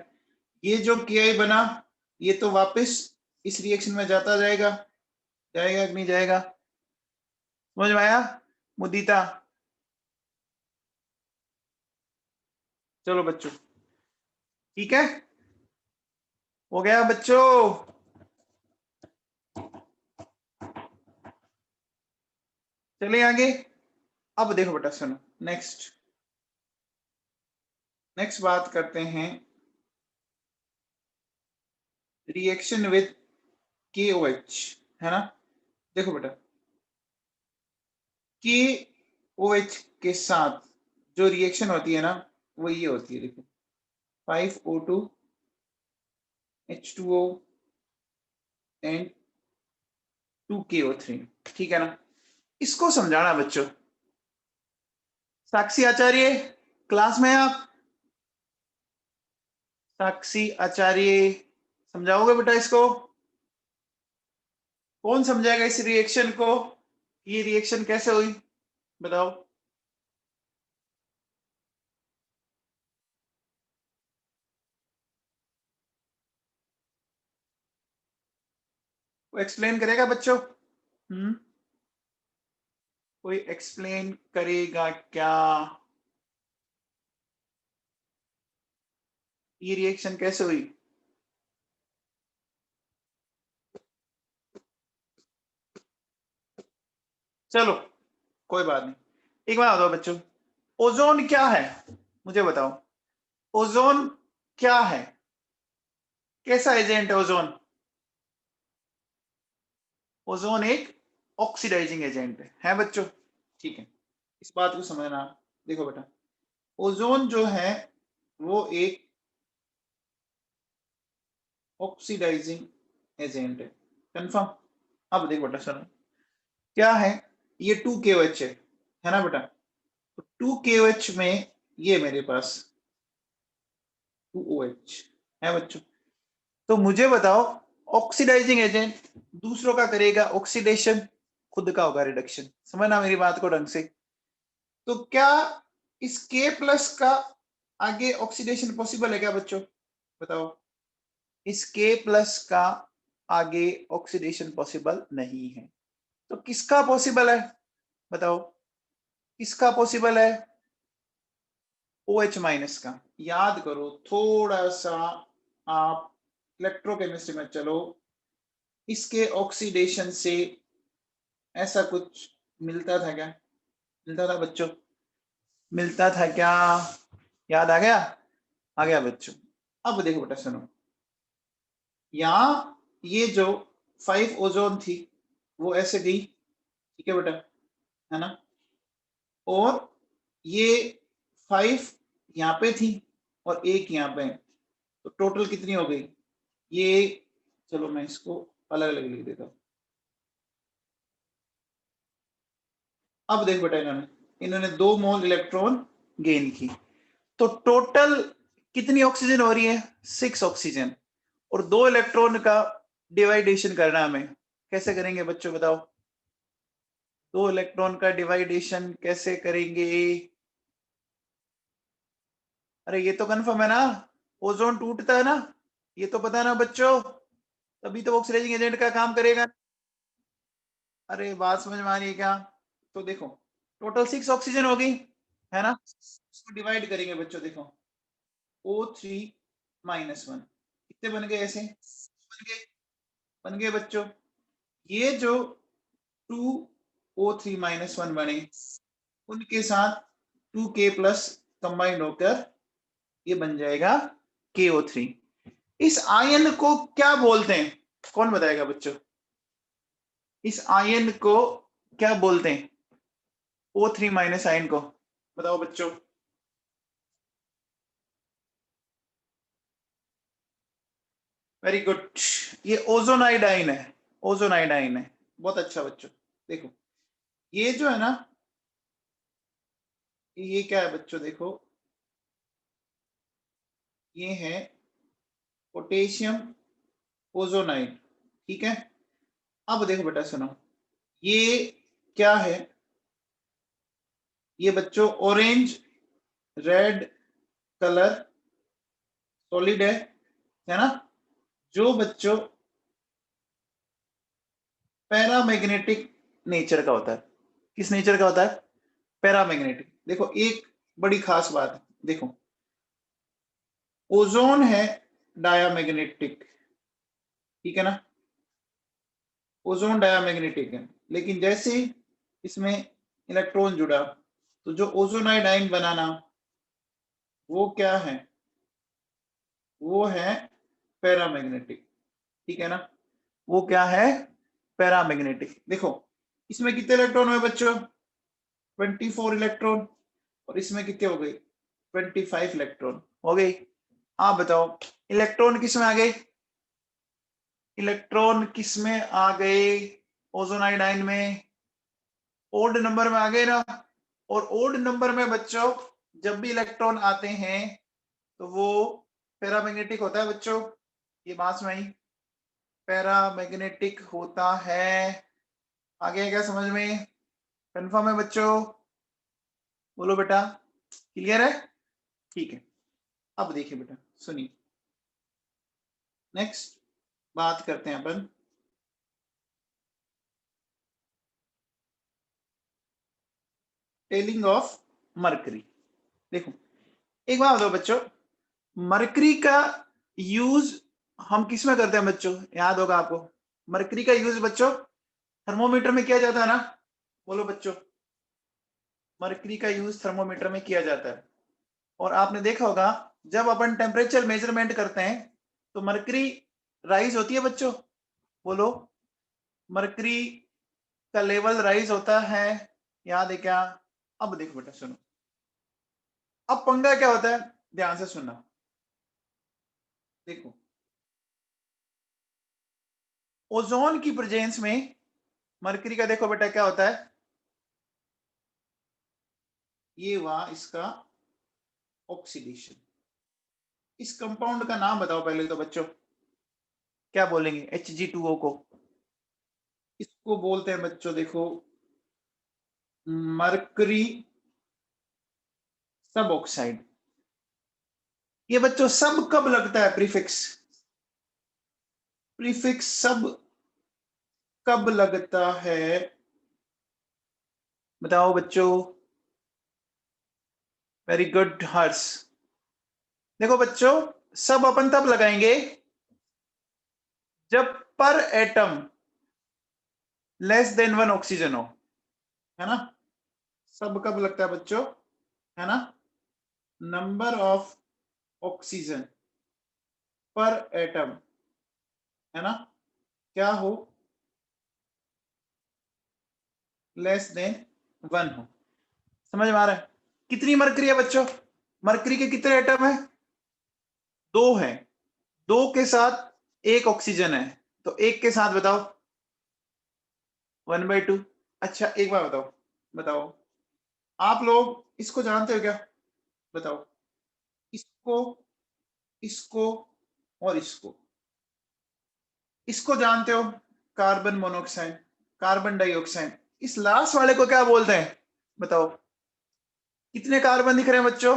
ये जो KI बना ये तो वापस इस रिएक्शन में जाता जाएगा, जाएगा कि नहीं जाएगा? समझ में आया मुदीता? चलो बच्चों, ठीक है, हो गया बच्चों? चले आगे। अब देखो बेटा सुनो, नेक्स्ट नेक्स्ट बात करते हैं रिएक्शन विद KOH, है ना। देखो बेटा, KOH के साथ जो रिएक्शन होती है ना वो ये होती है, देखो 5O2 H2O एंड 2KO3, ठीक है ना। इसको समझाना बच्चों, साक्षी आचार्य क्लास में आप? साक्षी आचार्य समझाओगे बेटा इसको? कौन समझाएगा इस रिएक्शन को? ये रिएक्शन कैसे हुई बताओ? वो एक्सप्लेन करेगा बच्चों? कोई एक्सप्लेन करेगा क्या? ये रिएक्शन कैसे हुई? चलो कोई बात नहीं। एक बात बताओ बच्चों, ओजोन क्या है? मुझे बताओ, ओजोन क्या है? कैसा एजेंट है ओजोन? ओजोन एक ऑक्सीडाइजिंग एजेंट है बच्चों। ठीक है, इस बात को समझना। देखो बेटा, ओजोन जो है वो एक ऑक्सीडाइजिंग एजेंट है, कंफर्म? अब देखो बेटा सुनो, क्या है ये 2KOH है ना बेटा? तो 2KOH में ये मेरे पास 2OH है बच्चों। तो मुझे बताओ, ऑक्सीडाइजिंग एजेंट दूसरों का करेगा ऑक्सीडेशन, खुद का होगा रिडक्शन। समझना मेरी बात को ढंग से। तो क्या इस K+ का आगे ऑक्सीडेशन पॉसिबल है क्या बच्चों? बताओ, इस K+ का आगे ऑक्सीडेशन पॉसिबल नहीं है। तो किसका पॉसिबल है? बताओ, किसका पॉसिबल है? OH- का। याद करो थोड़ा सा, आप इलेक्ट्रोकेमिस्ट्री में चलो, इसके ऑक्सीडेशन से ऐसा कुछ मिलता था क्या? मिलता था बच्चों? मिलता था क्या? याद आ गया? आ गया बच्चों। अब देखो बेटा सुनो, यहाँ ये जो 5 ओजोन थी वो ऐसे गई, ठीक है बेटा, है ना? और ये 5 यहाँ पे थी और एक यहाँ पे, तो टोटल कितनी हो गई ये? चलो मैं इसको अलग अलग लिख देता हूँ। अब देखो बेटा, इन्होंने इन्होंने 2 मोल इलेक्ट्रॉन गेन की, तो टोटल कितनी ऑक्सीजन हो रही है? 6 ऑक्सीजन। और 2 इलेक्ट्रॉन का डिवाइडेशन करना है हमें, कैसे करेंगे बच्चों बताओ? 2 इलेक्ट्रॉन का डिवाइडेशन कैसे करेंगे? अरे ये तो कंफर्म है ना, ओजोन टूटता है ना, ये तो पता है ना बच्चों, तभी तो ऑक्सीडाइजिंग एजेंट का काम करेगा। अरे बात समझ में आ रही है क्या? तो देखो, टोटल 6 ऑक्सीजन हो गई, है ना? इसको डिवाइड करेंगे बच्चों, देखो O3-1 कितने बन गए? ऐसे बन गए, बन गए बच्चों। ये जो 2O3-1 बने, उनके साथ 2K+ कंबाइंड होकर ये बन जाएगा KO3। इस आयन को क्या बोलते हैं? कौन बताएगा बच्चों? इस आयन को क्या बोलते हैं? O3- आयन को बताओ बच्चों। वेरी गुड, ये ओजोन आयोडाइन है, ओजोन आयोडाइन है। बहुत अच्छा बच्चों। देखो ये जो है ना, ये क्या है बच्चों? देखो ये है पोटेशियम ओजोनाइड, ठीक है? अब देखो बेटा सुनो, ये क्या है? ये बच्चों ऑरेंज रेड कलर सॉलिड है ना? जो बच्चों पैरामैग्नेटिक नेचर का होता है। किस नेचर का होता है? पैरामैग्नेटिक। देखो एक बड़ी खास बात है, देखो ओजोन है डायामैग्नेटिक, ठीक है ना? ओजोन डायामैग्नेटिक है, लेकिन जैसे ही इसमें इलेक्ट्रॉन जुड़ा, तो जो ओजोनाइड आयन बनाना, वो क्या है? वो है पैरामैग्नेटिक, ठीक है ना? वो क्या है? पैरामैग्नेटिक। देखो इसमें कितने इलेक्ट्रॉन हुए बच्चों? 24 इलेक्ट्रॉन। और इसमें कितने हो गए? 25 इलेक्ट्रॉन हो गई। आप बताओ, इलेक्ट्रॉन किस में आ गए? इलेक्ट्रॉन किस में आ गए? ओजोनाइड आयन में ओड नंबर में आ गए ना? और ओड नंबर में बच्चों जब भी इलेक्ट्रॉन आते हैं तो वो पैरामैग्नेटिक होता है बच्चों। ये बात समझ आई? पैरामैग्नेटिक होता है। आगे क्या समझ में? कंफर्म है बच्चों? बोलो बेटा, क्लियर है? ठीक है। अब देखिए बेटा सुनिए, नेक्स्ट बात करते हैं अपन टेलिंग ऑफ मरकरी। देखो एक बात बताओ बच्चों, मरकरी का यूज हम किस में करते हैं बच्चों, याद होगा आपको। मरकरी का यूज बच्चों थर्मोमीटर में किया जाता है ना, बोलो बच्चों। मरकरी का यूज थर्मोमीटर में किया जाता है। और आपने देखा होगा जब अपन टेम्परेचर मेजरमेंट करते हैं तो मरकरी राइज होती है बच्चों, बोलो। मरकरी का लेवल राइज होता है, याद है क्या। अब देखो बेटा सुनो, अब पंगा क्या होता है, ध्यान से सुनना। देखो ओजोन की प्रेजेंस में मरकरी का देखो बेटा क्या होता है, ये हुआ इसका ऑक्सीडेशन। इस कंपाउंड का नाम बताओ पहले तो बच्चों, क्या बोलेंगे Hg2O को। इसको बोलते हैं बच्चों देखो मरकरी सब ऑक्साइड। ये बच्चों सब कब लगता है, प्रीफिक्स, प्रीफिक्स सब कब लगता है, बताओ बच्चों। वेरी गुड हर्ष। देखो बच्चों सब अपन तब लगाएंगे जब पर एटम लेस देन 1 ऑक्सीजन हो, है ना। सब कब लगता है बच्चों, है ना, नंबर ऑफ ऑक्सीजन पर एटम, है ना, क्या हो, लेस देन 1 हो। समझ में आ रहा है। कितनी मरकरी है बच्चों, मरकरी के कितने एटम है, 2 है। 2 के साथ एक ऑक्सीजन है, तो एक के साथ बताओ 1/2। अच्छा एक बार बताओ, बताओ आप लोग इसको जानते हो क्या, बताओ। इसको, इसको और इसको जानते हो, कार्बन मोनोऑक्साइड, कार्बन डाइऑक्साइड। इस लास्ट वाले को क्या बोलते हैं, बताओ। कितने कार्बन दिख रहे हैं बच्चों,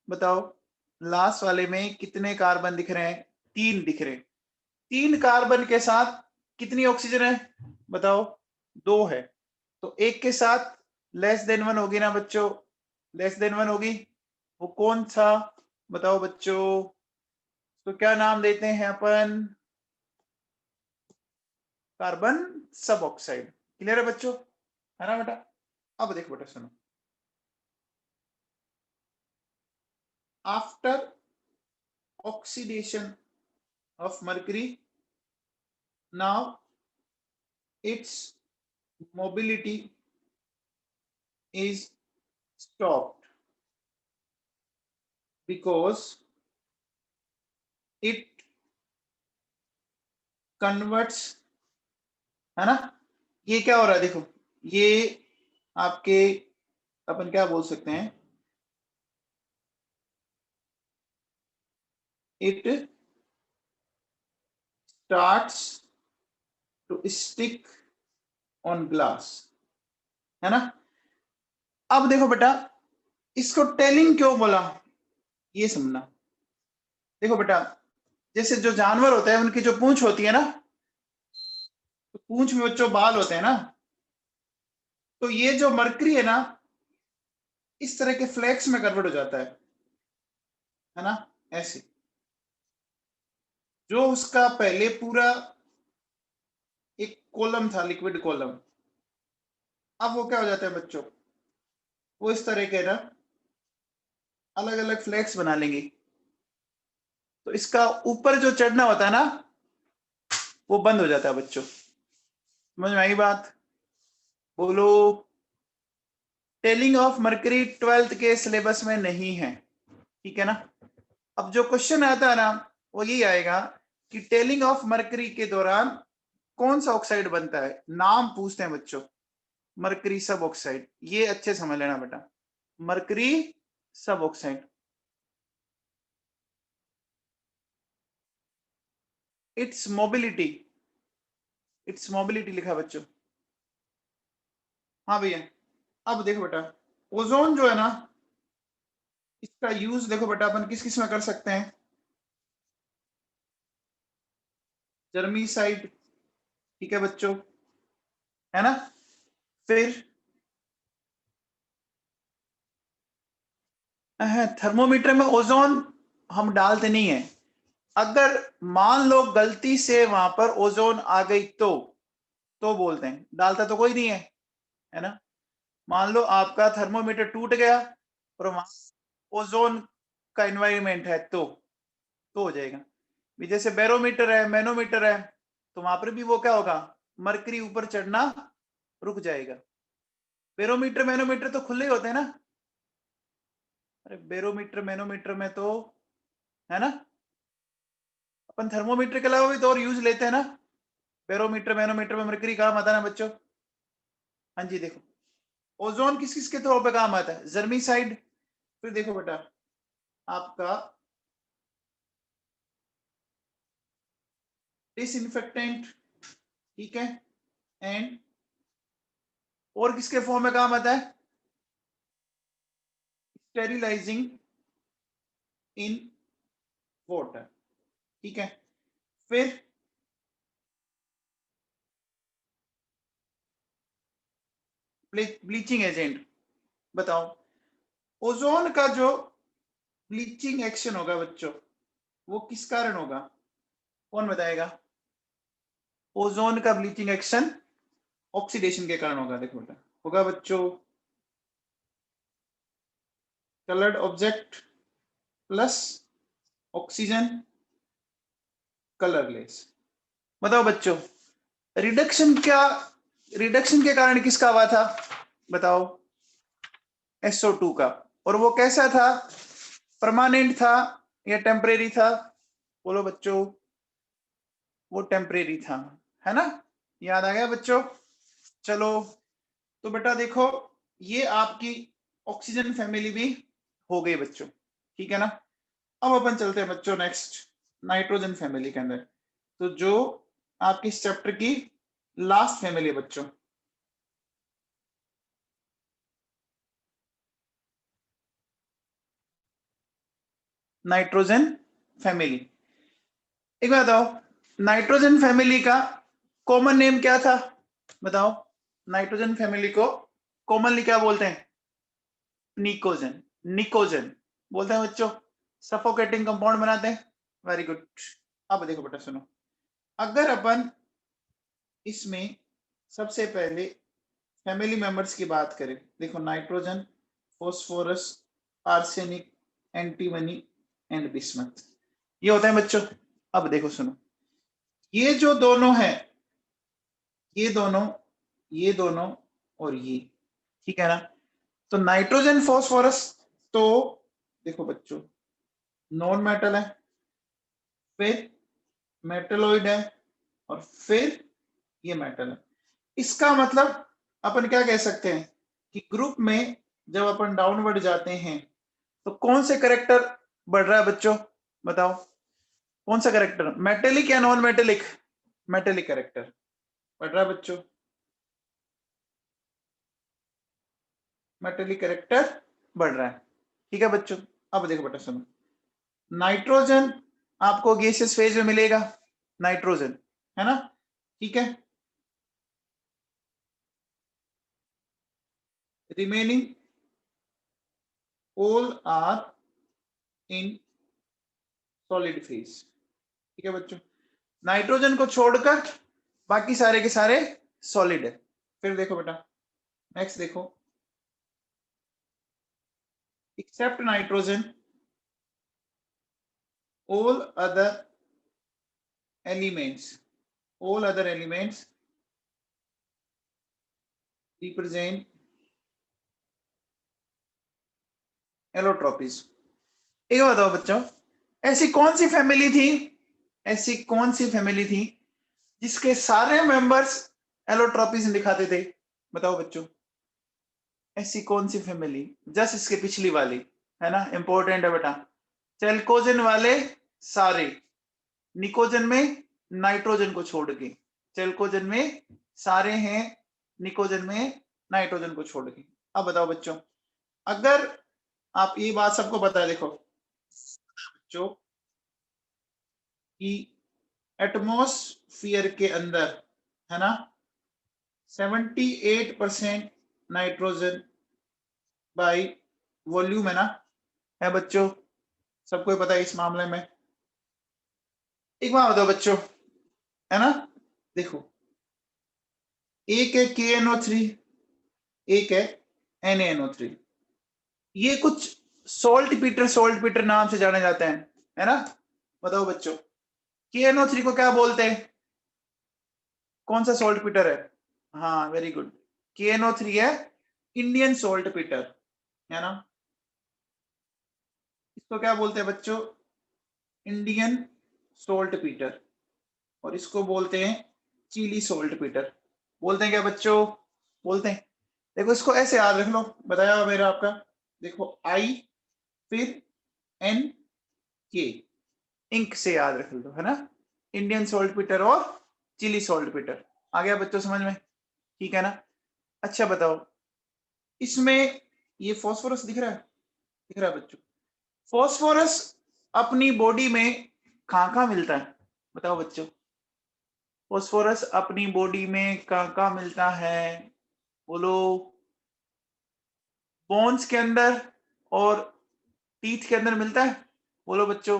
बताओ। लास्ट वाले में कितने कार्बन दिख रहे हैं, 3 दिख रहे हैं। 3 कार्बन के साथ कितनी ऑक्सीजन है, बताओ, 2 है। तो एक के साथ लेस देन 1 होगी ना बच्चों, लेस देन 1 होगी। वो कौन सा, बताओ बच्चों। तो क्या नाम देते हैं अपन, कार्बन सब ऑक्साइड। क्लियर है बच्चों, है ना बेटा। अब देखो बेटा सुनो, after oxidation of mercury, now its mobility is stopped because it converts, है ना। ये क्या हो रहा है देखो, ये आपके अपन क्या बोल सकते हैं, it starts to stick on glass, है ना। अब देखो बेटा इसको टेलिंग क्यों बोला, ये समझना। देखो बेटा जैसे जो जानवर होते हैं उनकी जो पूंछ होती है ना, तो पूंछ में बच्चों बाल होते हैं ना, तो ये जो मरकरी है ना इस तरह के फ्लैक्स में कन्वर्ट हो जाता है ना, ऐसे। जो उसका पहले पूरा एक कॉलम था, लिक्विड कॉलम, अब वो क्या हो जाता है बच्चों, वो इस तरह के ना अलग अलग फ्लैक्स बना लेंगे। तो इसका ऊपर जो चढ़ना होता है ना वो बंद हो जाता है बच्चों। समझ में आई बात, बोलो। टेलिंग ऑफ मरकरी 12th के सिलेबस में नहीं है, ठीक है ना। अब जो क्वेश्चन आता है ना वो यही आएगा कि टेलिंग ऑफ मरकरी के दौरान कौन सा ऑक्साइड बनता है, नाम पूछते हैं बच्चों। मरकरी सब ऑक्साइड, ये अच्छे समझ लेना बेटा, मरकरी सब oxide. It's mobility, it's mobility लिखा बच्चों। हाँ भैया। अब देखो बेटा ओजोन जो है ना इसका यूज देखो बेटा अपन किस किस में कर सकते हैं, जर्मीसाइड, ठीक है बच्चों, है ना। फिर थर्मोमीटर में ओजोन हम डालते नहीं है। अगर मान लो गलती से वहां पर ओजोन आ गई तो बोलते हैं, डालता तो कोई नहीं है ना। मान लो आपका थर्मोमीटर टूट गया और वहां ओजोन का एनवायरमेंट है तो हो जाएगा। जैसे बैरोमीटर है, मैनोमीटर है, तो वहां पर भी वो क्या होगा, मरकरी ऊपर चढ़ना रुक जाएगा। बैरोमीटर मैनोमीटर तो खुले ही होते हैं ना। अरे बैरोमीटर मैनोमीटर में तो है ना, अपन थर्मोमीटर के अलावा भी तो और यूज लेते हैं ना। बैरोमीटर मैनोमीटर में मरकरी काम आता है ना बच्चों। हाँ जी, देखो ओजोन किस किस के तौर पे काम आता है, जर्मीसाइड। फिर देखो बेटा आपका डिसइंफेक्टेंट, ठीक है, एंड और किसके फॉर्म में काम आता है, स्टेरिलाइजिंग इन वाटर, ठीक है। फिर ब्लीचिंग एजेंट, बताओ ओजोन का जो ब्लीचिंग एक्शन होगा बच्चों वो किस कारण होगा, कौन बताएगा। ओजोन का ब्लीचिंग एक्शन ऑक्सीडेशन के कारण होगा। देखो बेटा होगा बच्चों, coloured object plus oxygen colourless. बताओ बच्चों रिडक्शन के कारण किसका हुआ था, बताओ SO2 का। और वो कैसा था, परमानेंट था या टेम्परेरी था, बोलो बच्चों। वो टेम्परेरी था, है ना, याद आ गया बच्चों। चलो तो बेटा देखो ये आपकी ऑक्सीजन फैमिली भी हो गई बच्चों, ठीक है ना। अब अपन चलते हैं बच्चों नेक्स्ट नाइट्रोजन फैमिली के अंदर। तो जो आपकी इस चैप्टर की लास्ट फैमिली है बच्चों, नाइट्रोजन फैमिली। एक बात बताओ, नाइट्रोजन फैमिली का कॉमन नेम क्या था, बताओ। नाइट्रोजन फैमिली को कॉमनली क्या बोलते हैं, निकोजन। निकोजन बोलते हैं बच्चों, सफोकेटिंग कंपाउंड बनाते हैं। Very good. अब देखो बेटा सुनो, अगर अपन इसमें सबसे पहले फैमिली मेंबर्स की बात करें, देखो nitrogen, phosphorus, arsenic, antimony and bismuth, ये होता है बच्चों। अब देखो सुनो, ये जो दोनों है, ये दोनों, ये दोनों और ये, ठीक है ना। तो नाइट्रोजन फॉस्फोरस तो देखो बच्चों नॉन मेटल है, फिर मेटलोइड है, और फिर ये मेटल है। इसका मतलब अपन क्या कह सकते हैं कि ग्रुप में जब अपन डाउनवर्ड जाते हैं तो कौन से करेक्टर बढ़ रहा है बच्चों, बताओ। कौन सा करेक्टर, मेटेलिक या नॉन मेटेलिक, मेटेलिक करेक्टर बढ़ रहा है बच्चों, मेटेलिक करेक्टर बढ़ रहा है, ठीक है बच्चों। अब देखो बेटा सुनो, नाइट्रोजन आपको गैसियस फेज में मिलेगा, नाइट्रोजन, है ना, ठीक है। Remaining all are in solid phase, ठीक है बच्चों। नाइट्रोजन को छोड़कर बाकी सारे के सारे सॉलिड है। फिर देखो बेटा नेक्स्ट देखो, except nitrogen all other elements, all other elements represent allotropes. एक बताओ बच्चों, ऐसी कौन सी फैमिली थी, ऐसी कौन सी फैमिली थी जिसके सारे मेंबर्स एलोट्रोपिस दिखाते थे, बताओ बच्चों। ऐसी कौन सी फैमिली, जस्ट इसके पिछली वाली, है ना, इंपॉर्टेंट है बेटा। चेल्कोजन वाले सारे, निकोजन में नाइट्रोजन को छोड़ के, चेल्कोजन में सारे हैं, निकोजन में नाइट्रोजन को छोड़ के। अब बताओ बच्चों, अगर आप ये बात सबको पता है, देखो बच्चों कि एटमॉस्फियर के अंदर, है ना, 78% नाइट्रोजन बाय वॉल्यूम, है ना, है बच्चों? सबको पता है इस मामले में। एक बात बताओ बच्चों, है ना, देखो एक है KNO3, एक है NaNO3। ये कुछ सोल्ट पीटर नाम से जाने जाते हैं, है ना। बताओ बच्चों, KNO3 को क्या बोलते हैं? कौन सा सोल्ट पीटर है? हाँ वेरी गुड, KNO3 है इंडियन सोल्ट पीटर, है ना। इसको क्या बोलते हैं बच्चों? Indian salt Peter. और इसको बोलते हैं चिली सोल्ट पीटर। बोलते हैं क्या बच्चों? बोलते हैं। देखो इसको ऐसे याद रख लो, बताया मेरा आपका। देखो आई, फिर एन के, इंक से याद रख लो, है ना। इंडियन सोल्ट पीटर और चिली सोल्ट पीटर। आ गया बच्चों समझ में? ठीक है ना। अच्छा बताओ, इसमें ये फॉस्फोरस दिख रहा है? दिख रहा है बच्चों? फॉस्फोरस अपनी बॉडी में कहाँ कहाँ मिलता है? बताओ बच्चों, फॉस्फोरस अपनी बॉडी में कहाँ कहाँ मिलता है? बोलो। बोन्स के अंदर और टीथ के अंदर मिलता है? बोलो बच्चों।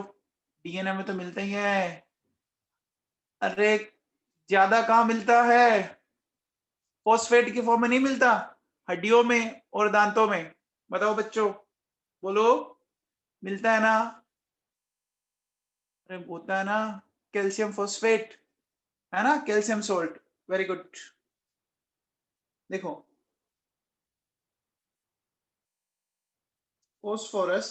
DNA में तो मिलता ही है। अरे ज्यादा कहाँ मिलता है? फॉस्फेट की फॉर्म में नहीं मिलता, हड्डियों में और दांतों में। बताओ बच्चों, बोलो। मिलता है ना? अरे होता है ना, कैल्शियम फॉस्फेट, है ना, कैल्शियम सोल्ट। Very good. देखो phosphorus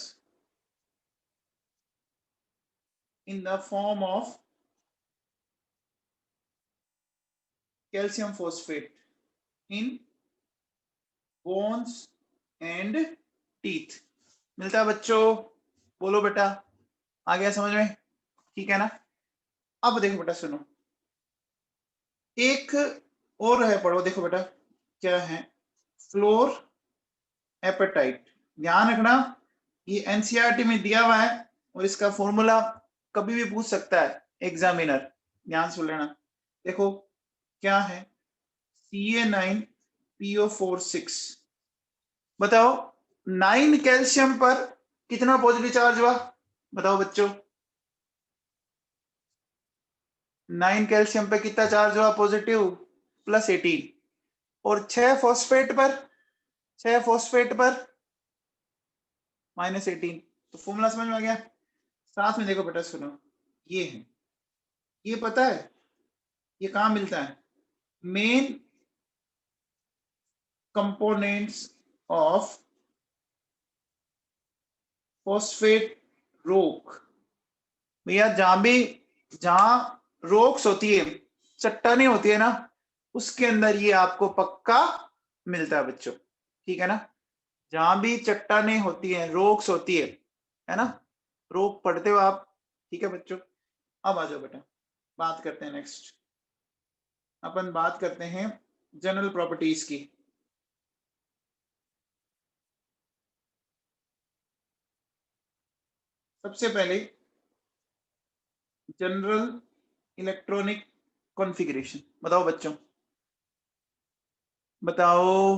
in the form of calcium phosphate in bones and teeth मिलता है बच्चों। बोलो बेटा, आ गया समझ में? ठीक है ना। अब देखो बेटा सुनो, एक और है, पढ़ो। देखो बेटा क्या है, फ्लोर एपेटाइट। ध्यान रखना, ये NCERT में दिया हुआ है और इसका फॉर्मूला कभी भी पूछ सकता है एग्जामिनर। ध्यान सुन लेना। देखो क्या है, Ca9PO4 6। बताओ 9 कैल्शियम पर कितना पॉजिटिव चार्ज हुआ? बताओ बच्चों, 9 कैल्शियम पे कितना चार्ज हुआ पॉजिटिव? +18। और 6 फॉस्फेट पर, 6 फॉस्फेट पर -18। तो फॉर्मूला समझ में आ गया? साथ में देखो बेटा सुनो, ये है, ये पता है ये कहां मिलता है? मेन कंपोनेंट्स ऑफ फॉस्फेट रोक। भैया जहां रोक्स होती है, चट्टाने होती है ना, उसके अंदर ये आपको पक्का मिलता है बच्चों। ठीक है ना। जहां भी चट्टाने होती हैं, रोक्स होती है ना, रोक पढ़ते हो आप। ठीक है बच्चों। अब आ जाओ बेटा, बात करते हैं नेक्स्ट। अपन बात करते हैं जनरल प्रॉपर्टीज की। सबसे पहले जनरल इलेक्ट्रॉनिक कॉन्फ़िगरेशन। बताओ बच्चों, बताओ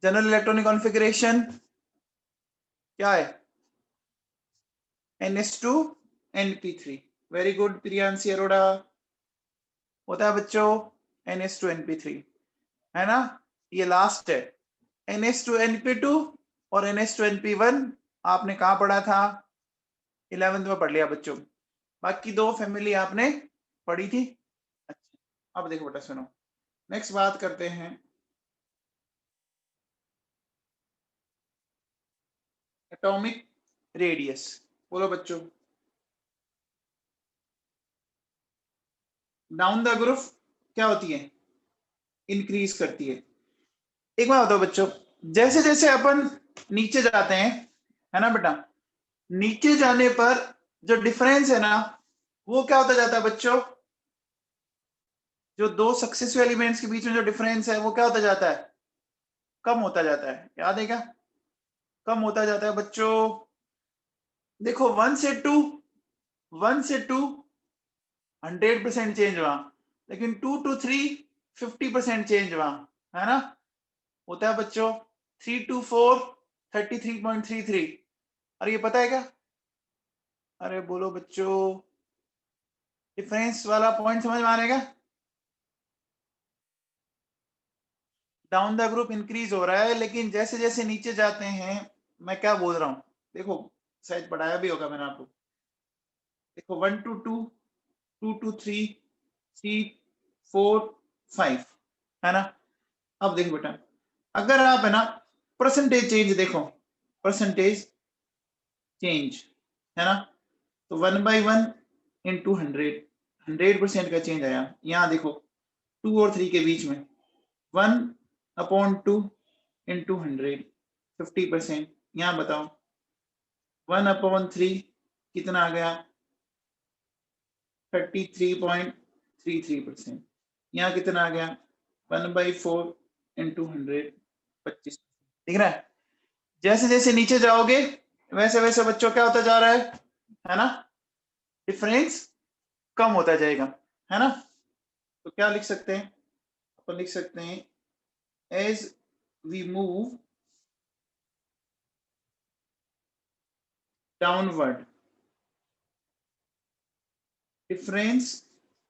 जनरल इलेक्ट्रॉनिक कॉन्फ़िगरेशन क्या है? NH2 NP3। Very good Priyanshi Arora. होता है बच्चों NH2 NP3, है ना। ये लास्ट है NH2 NP2 और NH2 NP1। आपने कहा पढ़ा था? 11th में पढ़ लिया बच्चों। बाकी दो फैमिली आपने पढ़ी थी। अच्छा अब देखो बेटा सुनो, नेक्स्ट बात करते हैं एटॉमिक रेडियस। बोलो बच्चों, डाउन द ग्रुप क्या होती है? इंक्रीज करती है। एक बात बताओ बच्चों, जैसे जैसे अपन नीचे जाते हैं, है ना बेटा, नीचे जाने पर जो डिफरेंस है ना, वो क्या होता जाता है बच्चों? जो दो सक्सेसिव एलिमेंट्स के बीच में जो डिफरेंस है वो क्या होता जाता है? कम होता जाता है। याद है क्या? कम होता जाता है बच्चों। देखो 1 से 2 100% चेंज हुआ, लेकिन 2 to 3 50% चेंज हुआ, है ना। होता है बच्चों। 3 to 4 33.33। अरे ये पता है क्या? अरे बोलो बच्चों, डिफरेंस वाला पॉइंट समझ में आ रहेगा? डाउन द ग्रुप इंक्रीज हो रहा है, लेकिन जैसे जैसे नीचे जाते हैं, मैं क्या बोल रहा हूँ देखो, शायद पढ़ाया भी होगा मैंने आपको। देखो 1 to 2, 2 to 3, 3, 4, 5, है ना? अब देखो बेटा, अगर आप है ना परसेंटेज चेंज देखो, परसेंटेज चेंज, है ना? तो 1/1 into 100, 100% का चेंज आया। यहाँ देखो 2 और 3 के बीच में 1/2 into 100, 50%। यहाँ बताओ 1/3 कितना आ गया? 33.33%। यहाँ कितना आ गया? 1/4 into 100, 25। दिख रहा है? जैसे जैसे नीचे जाओगे वैसे वैसे बच्चों क्या होता जा रहा है ना? डिफरेंस कम होता जाएगा, है ना? तो क्या लिख सकते हैं? अपन लिख सकते हैं as we move downward, difference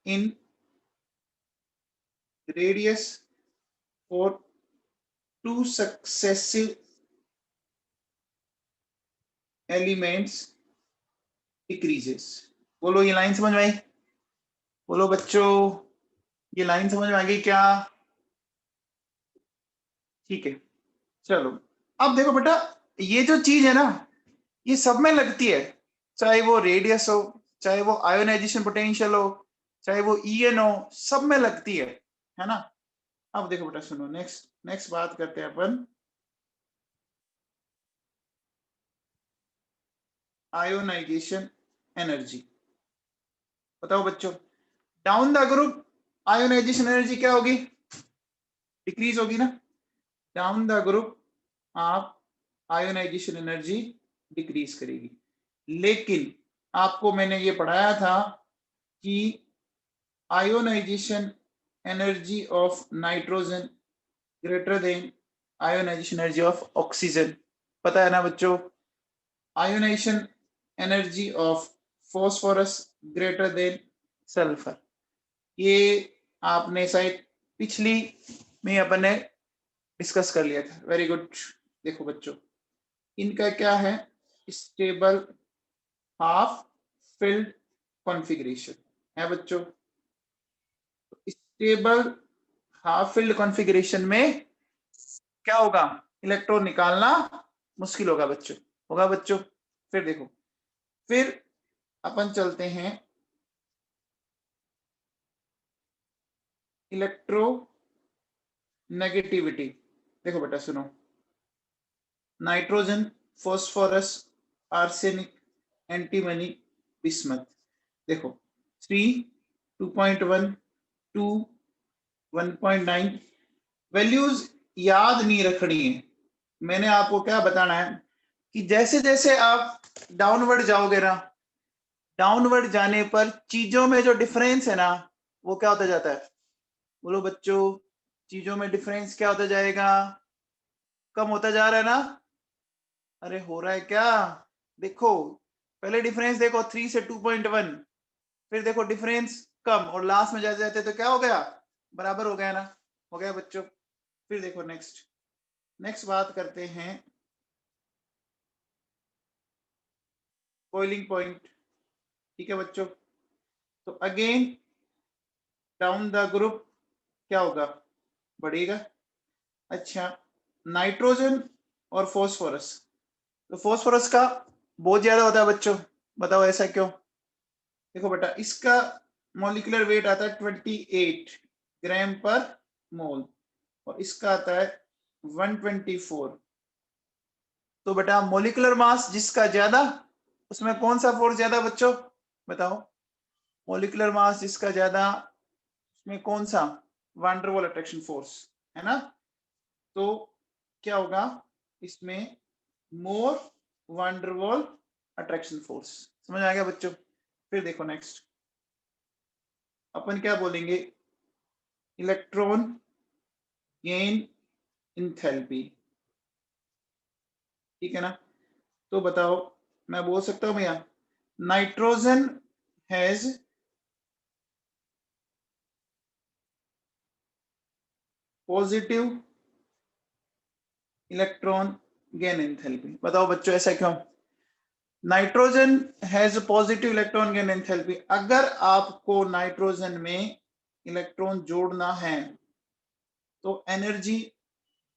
in radius for two successive elements decreases। बोलो ये लाइन समझ में आई? बोलो बच्चों, ये लाइन समझ में आ गई क्या? ठीक है, चलो। अब देखो बेटा, ये जो चीज है ना, ये सब में लगती है, चाहे वो रेडियस हो, चाहे वो आयोनाइजेशन पोटेंशियल हो, चाहे वो ईएन हो, सब में लगती है ना? अब देखो बेटा सुनो, नेक्स्ट नेक्स्ट बात करते हैं अपन आयोनाइजेशन एनर्जी। बताओ बच्चों, down the group ionization energy क्या होगी? डिक्रीज होगी ना? डाउन द ग्रुप आप आयोनाइजेशन एनर्जी डिक्रीज करेगी। लेकिन आपको मैंने ये पढ़ाया था कि ionization energy of nitrogen greater than ionization energy of oxygen. पता है ना बच्चों? Ionization energy of phosphorus greater than sulphur. ये आपने शायद पिछली में अपन ने डिस्कस कर लिया था। Very good. देखो बच्चों, इनका क्या है? स्टेबल हाफ फिल्ड कॉन्फ़िगरेशन है बच्चों। स्टेबल हाफ फिल्ड कॉन्फ़िगरेशन में क्या होगा? इलेक्ट्रॉन निकालना मुश्किल होगा बच्चों, होगा बच्चों। फिर देखो, फिर अपन चलते हैं इलेक्ट्रो नेगेटिविटी। देखो बेटा सुनो, nitrogen, phosphorus, arsenic, antimony, bismuth. देखो 3, 2.1, 2, 1.9 वैल्यूज याद नहीं रखनी है। मैंने आपको क्या बताना है कि जैसे जैसे आप डाउनवर्ड जाओगे ना, डाउनवर्ड जाने पर चीजों में जो डिफरेंस है ना, वो क्या होता जाता है? बोलो बच्चों, चीजों में डिफरेंस क्या होता जाएगा? कम होता जा रहा है ना? अरे हो रहा है क्या? देखो, पहले डिफरेंस देखो 3 से 2.1, फिर देखो डिफरेंस कम, और लास्ट में जाते जाते तो क्या हो गया? बराबर हो गया ना? हो गया बच्चों। फिर देखो नेक्स्ट नेक्स्ट बात करते हैं बॉइलिंग पॉइंट। ठीक है बच्चों? तो अगेन डाउन द ग्रुप क्या होगा? बढ़ेगा। अच्छा, नाइट्रोजन और फॉस्फोरस, तो फॉस्फोरस का बहुत ज्यादा होता है बच्चों। बताओ ऐसा क्यों? देखो बेटा, इसका मॉलिक्यूलर वेट आता है 28 ग्राम पर मोल, और इसका आता है 124। तो बेटा मॉलिक्यूलर मास जिसका ज्यादा, उसमें कौन सा फोर्स ज्यादा बच्चों? बताओ। मॉलिक्यूलर मास जिसका ज्यादा, उसमें कौन सा? वान डेर वाल अट्रैक्शन फोर्स, है ना? तो क्या होगा इसमें? मोर वान डेर वाल अट्रैक्शन फोर्स। समझ आ गया बच्चों? फिर देखो नेक्स्ट अपन क्या बोलेंगे? Electron gain enthalpy. ठीक है ना? तो बताओ मैं बोल सकता हूं भैया, nitrogen has positive electron gain enthalpy. बताओ बच्चों ऐसा क्यों? Nitrogen has positive electron gain enthalpy. अगर आपको नाइट्रोजन में इलेक्ट्रॉन जोड़ना है तो एनर्जी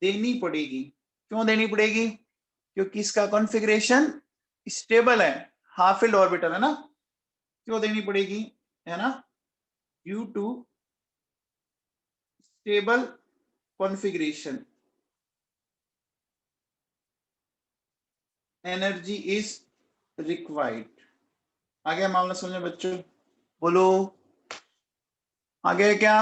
देनी पड़ेगी। क्यों देनी पड़ेगी? क्योंकि इसका कॉन्फ़िगरेशन स्टेबल है, हाफ फील्ड ऑर्बिटल है ना। क्यों देनी पड़ेगी? है ना, due to stable configuration energy is required. आ गया मामला समझ में बच्चों? बोलो आ गया क्या?